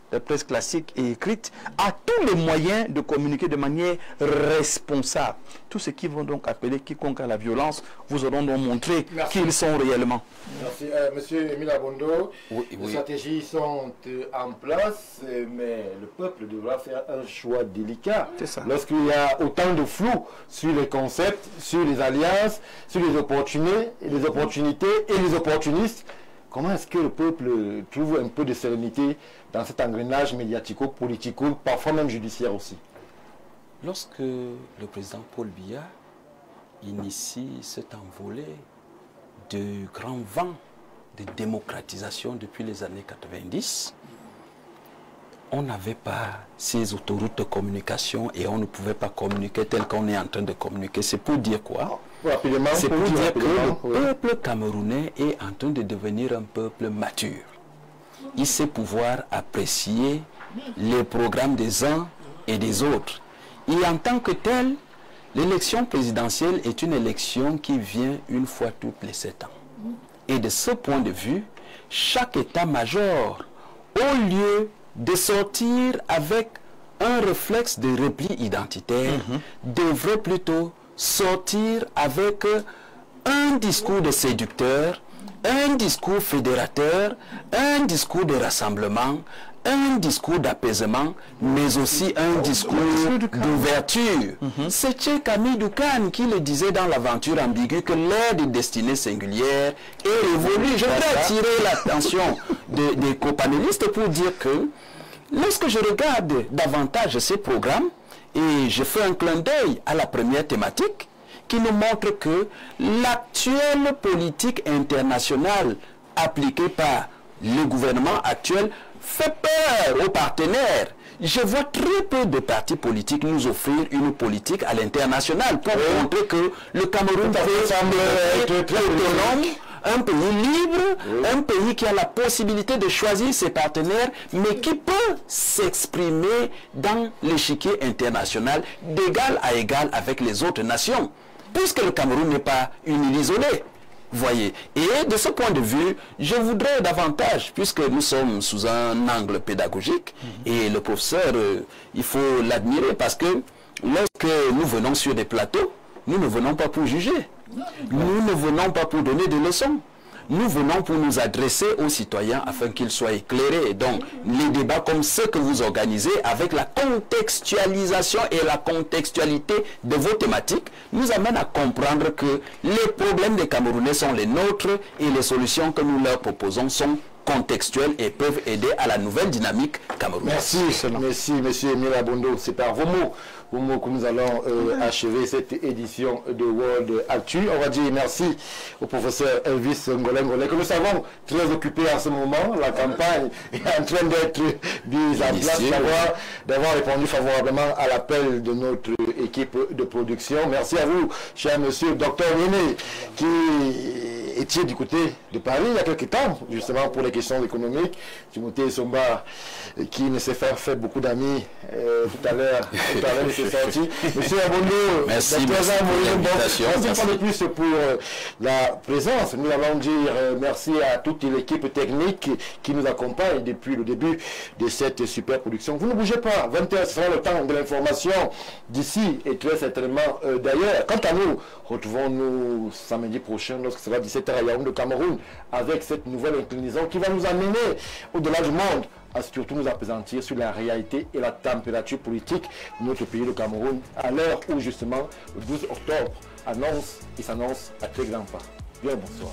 classique et écrite, a tous les moyens de communiquer de manière responsable. Tous ceux qui vont donc appeler quiconque à la violence vous auront donc montré qui ils sont réellement. Merci. Monsieur Émile Abondo, les stratégies sont en place, mais le peuple devra faire un choix délicat. Lorsqu'il y a autant de flou sur les concepts, sur les alliances, sur les opportunités et les opportunistes, comment est-ce que le peuple trouve un peu de sérénité dans cet engrenage médiatico-politico, parfois même judiciaire aussi? Lorsque le président Paul Biya initie cet envolé de grands vents de démocratisation depuis les années 90, on n'avait pas ces autoroutes de communication et on ne pouvait pas communiquer tel qu'on est en train de communiquer. C'est pour dire quoi? C'est pour dire que le peuple camerounais est en train de devenir un peuple mature. Il sait pouvoir apprécier les programmes des uns et des autres. Et en tant que tel, l'élection présidentielle est une élection qui vient une fois toutes les 7 ans. Et de ce point de vue, chaque état-major, au lieu de sortir avec un réflexe de repli identitaire, devrait plutôt sortir avec un discours de séducteur, un discours fédérateur, un discours de rassemblement, un discours d'apaisement, mais aussi un discours d'ouverture. C'est Cheikh Hamidou Kane qui le disait dans l'aventure ambiguë que l'ère des destinées singulières est révolue. Je voudrais attirer l'attention des copanélistes pour dire que lorsque je regarde davantage ces programmes, et je fais un clin d'œil à la première thématique, qui nous montre que l'actuelle politique internationale appliquée par le gouvernement actuel fait peur aux partenaires. Je vois très peu de partis politiques nous offrir une politique à l'international pour montrer que le Cameroun peut être autonome, un pays libre, un pays qui a la possibilité de choisir ses partenaires, mais qui peut s'exprimer dans l'échiquier international d'égal à égal avec les autres nations, puisque le Cameroun n'est pas une île isolée. Voyez. Et de ce point de vue, je voudrais davantage, puisque nous sommes sous un angle pédagogique, et le professeur, il faut l'admirer parce que lorsque nous venons sur des plateaux, nous ne venons pas pour juger. Nous ne venons pas pour donner des leçons. Nous venons pour nous adresser aux citoyens afin qu'ils soient éclairés. Et donc, les débats comme ceux que vous organisez, avec la contextualisation et la contextualité de vos thématiques, nous amènent à comprendre que les problèmes des Camerounais sont les nôtres et les solutions que nous leur proposons sont contextuelles et peuvent aider à la nouvelle dynamique camerounaise. Merci, monsieur Emile Abondo. C'est par vos mots que nous allons achever cette édition de World Actu. On va dire merci au professeur Elvis Ngolé, que nous savons très occupé en ce moment. La campagne est en train d'être mise en place, d'avoir répondu favorablement à l'appel de notre équipe de production. Merci à vous, cher monsieur Dr Néné, qui étiez du côté de Paris il y a quelques temps, justement pour les questions économiques. Timothée Somba, qui ne s'est fait beaucoup d'amis tout à l'heure, il s'est sorti. Monsieur Abondo, merci pour l'invitation. Merci une fois de plus pour la présence. Nous allons dire merci à toute l'équipe technique qui nous accompagne depuis le début de cette super production. Vous ne bougez pas, 20h sera le temps de l'information d'ici et très certainement d'ailleurs. Quant à nous, retrouvons-nous samedi prochain lorsque ce sera 17h à Yaoundé, Cameroun, avec cette nouvelle inclinaison qui va nous amener au-delà du monde à surtout nous appesantir sur la réalité et la température politique de notre pays, le Cameroun, à l'heure où justement le 12 octobre s'annonce à très grands pas. Bien bonsoir.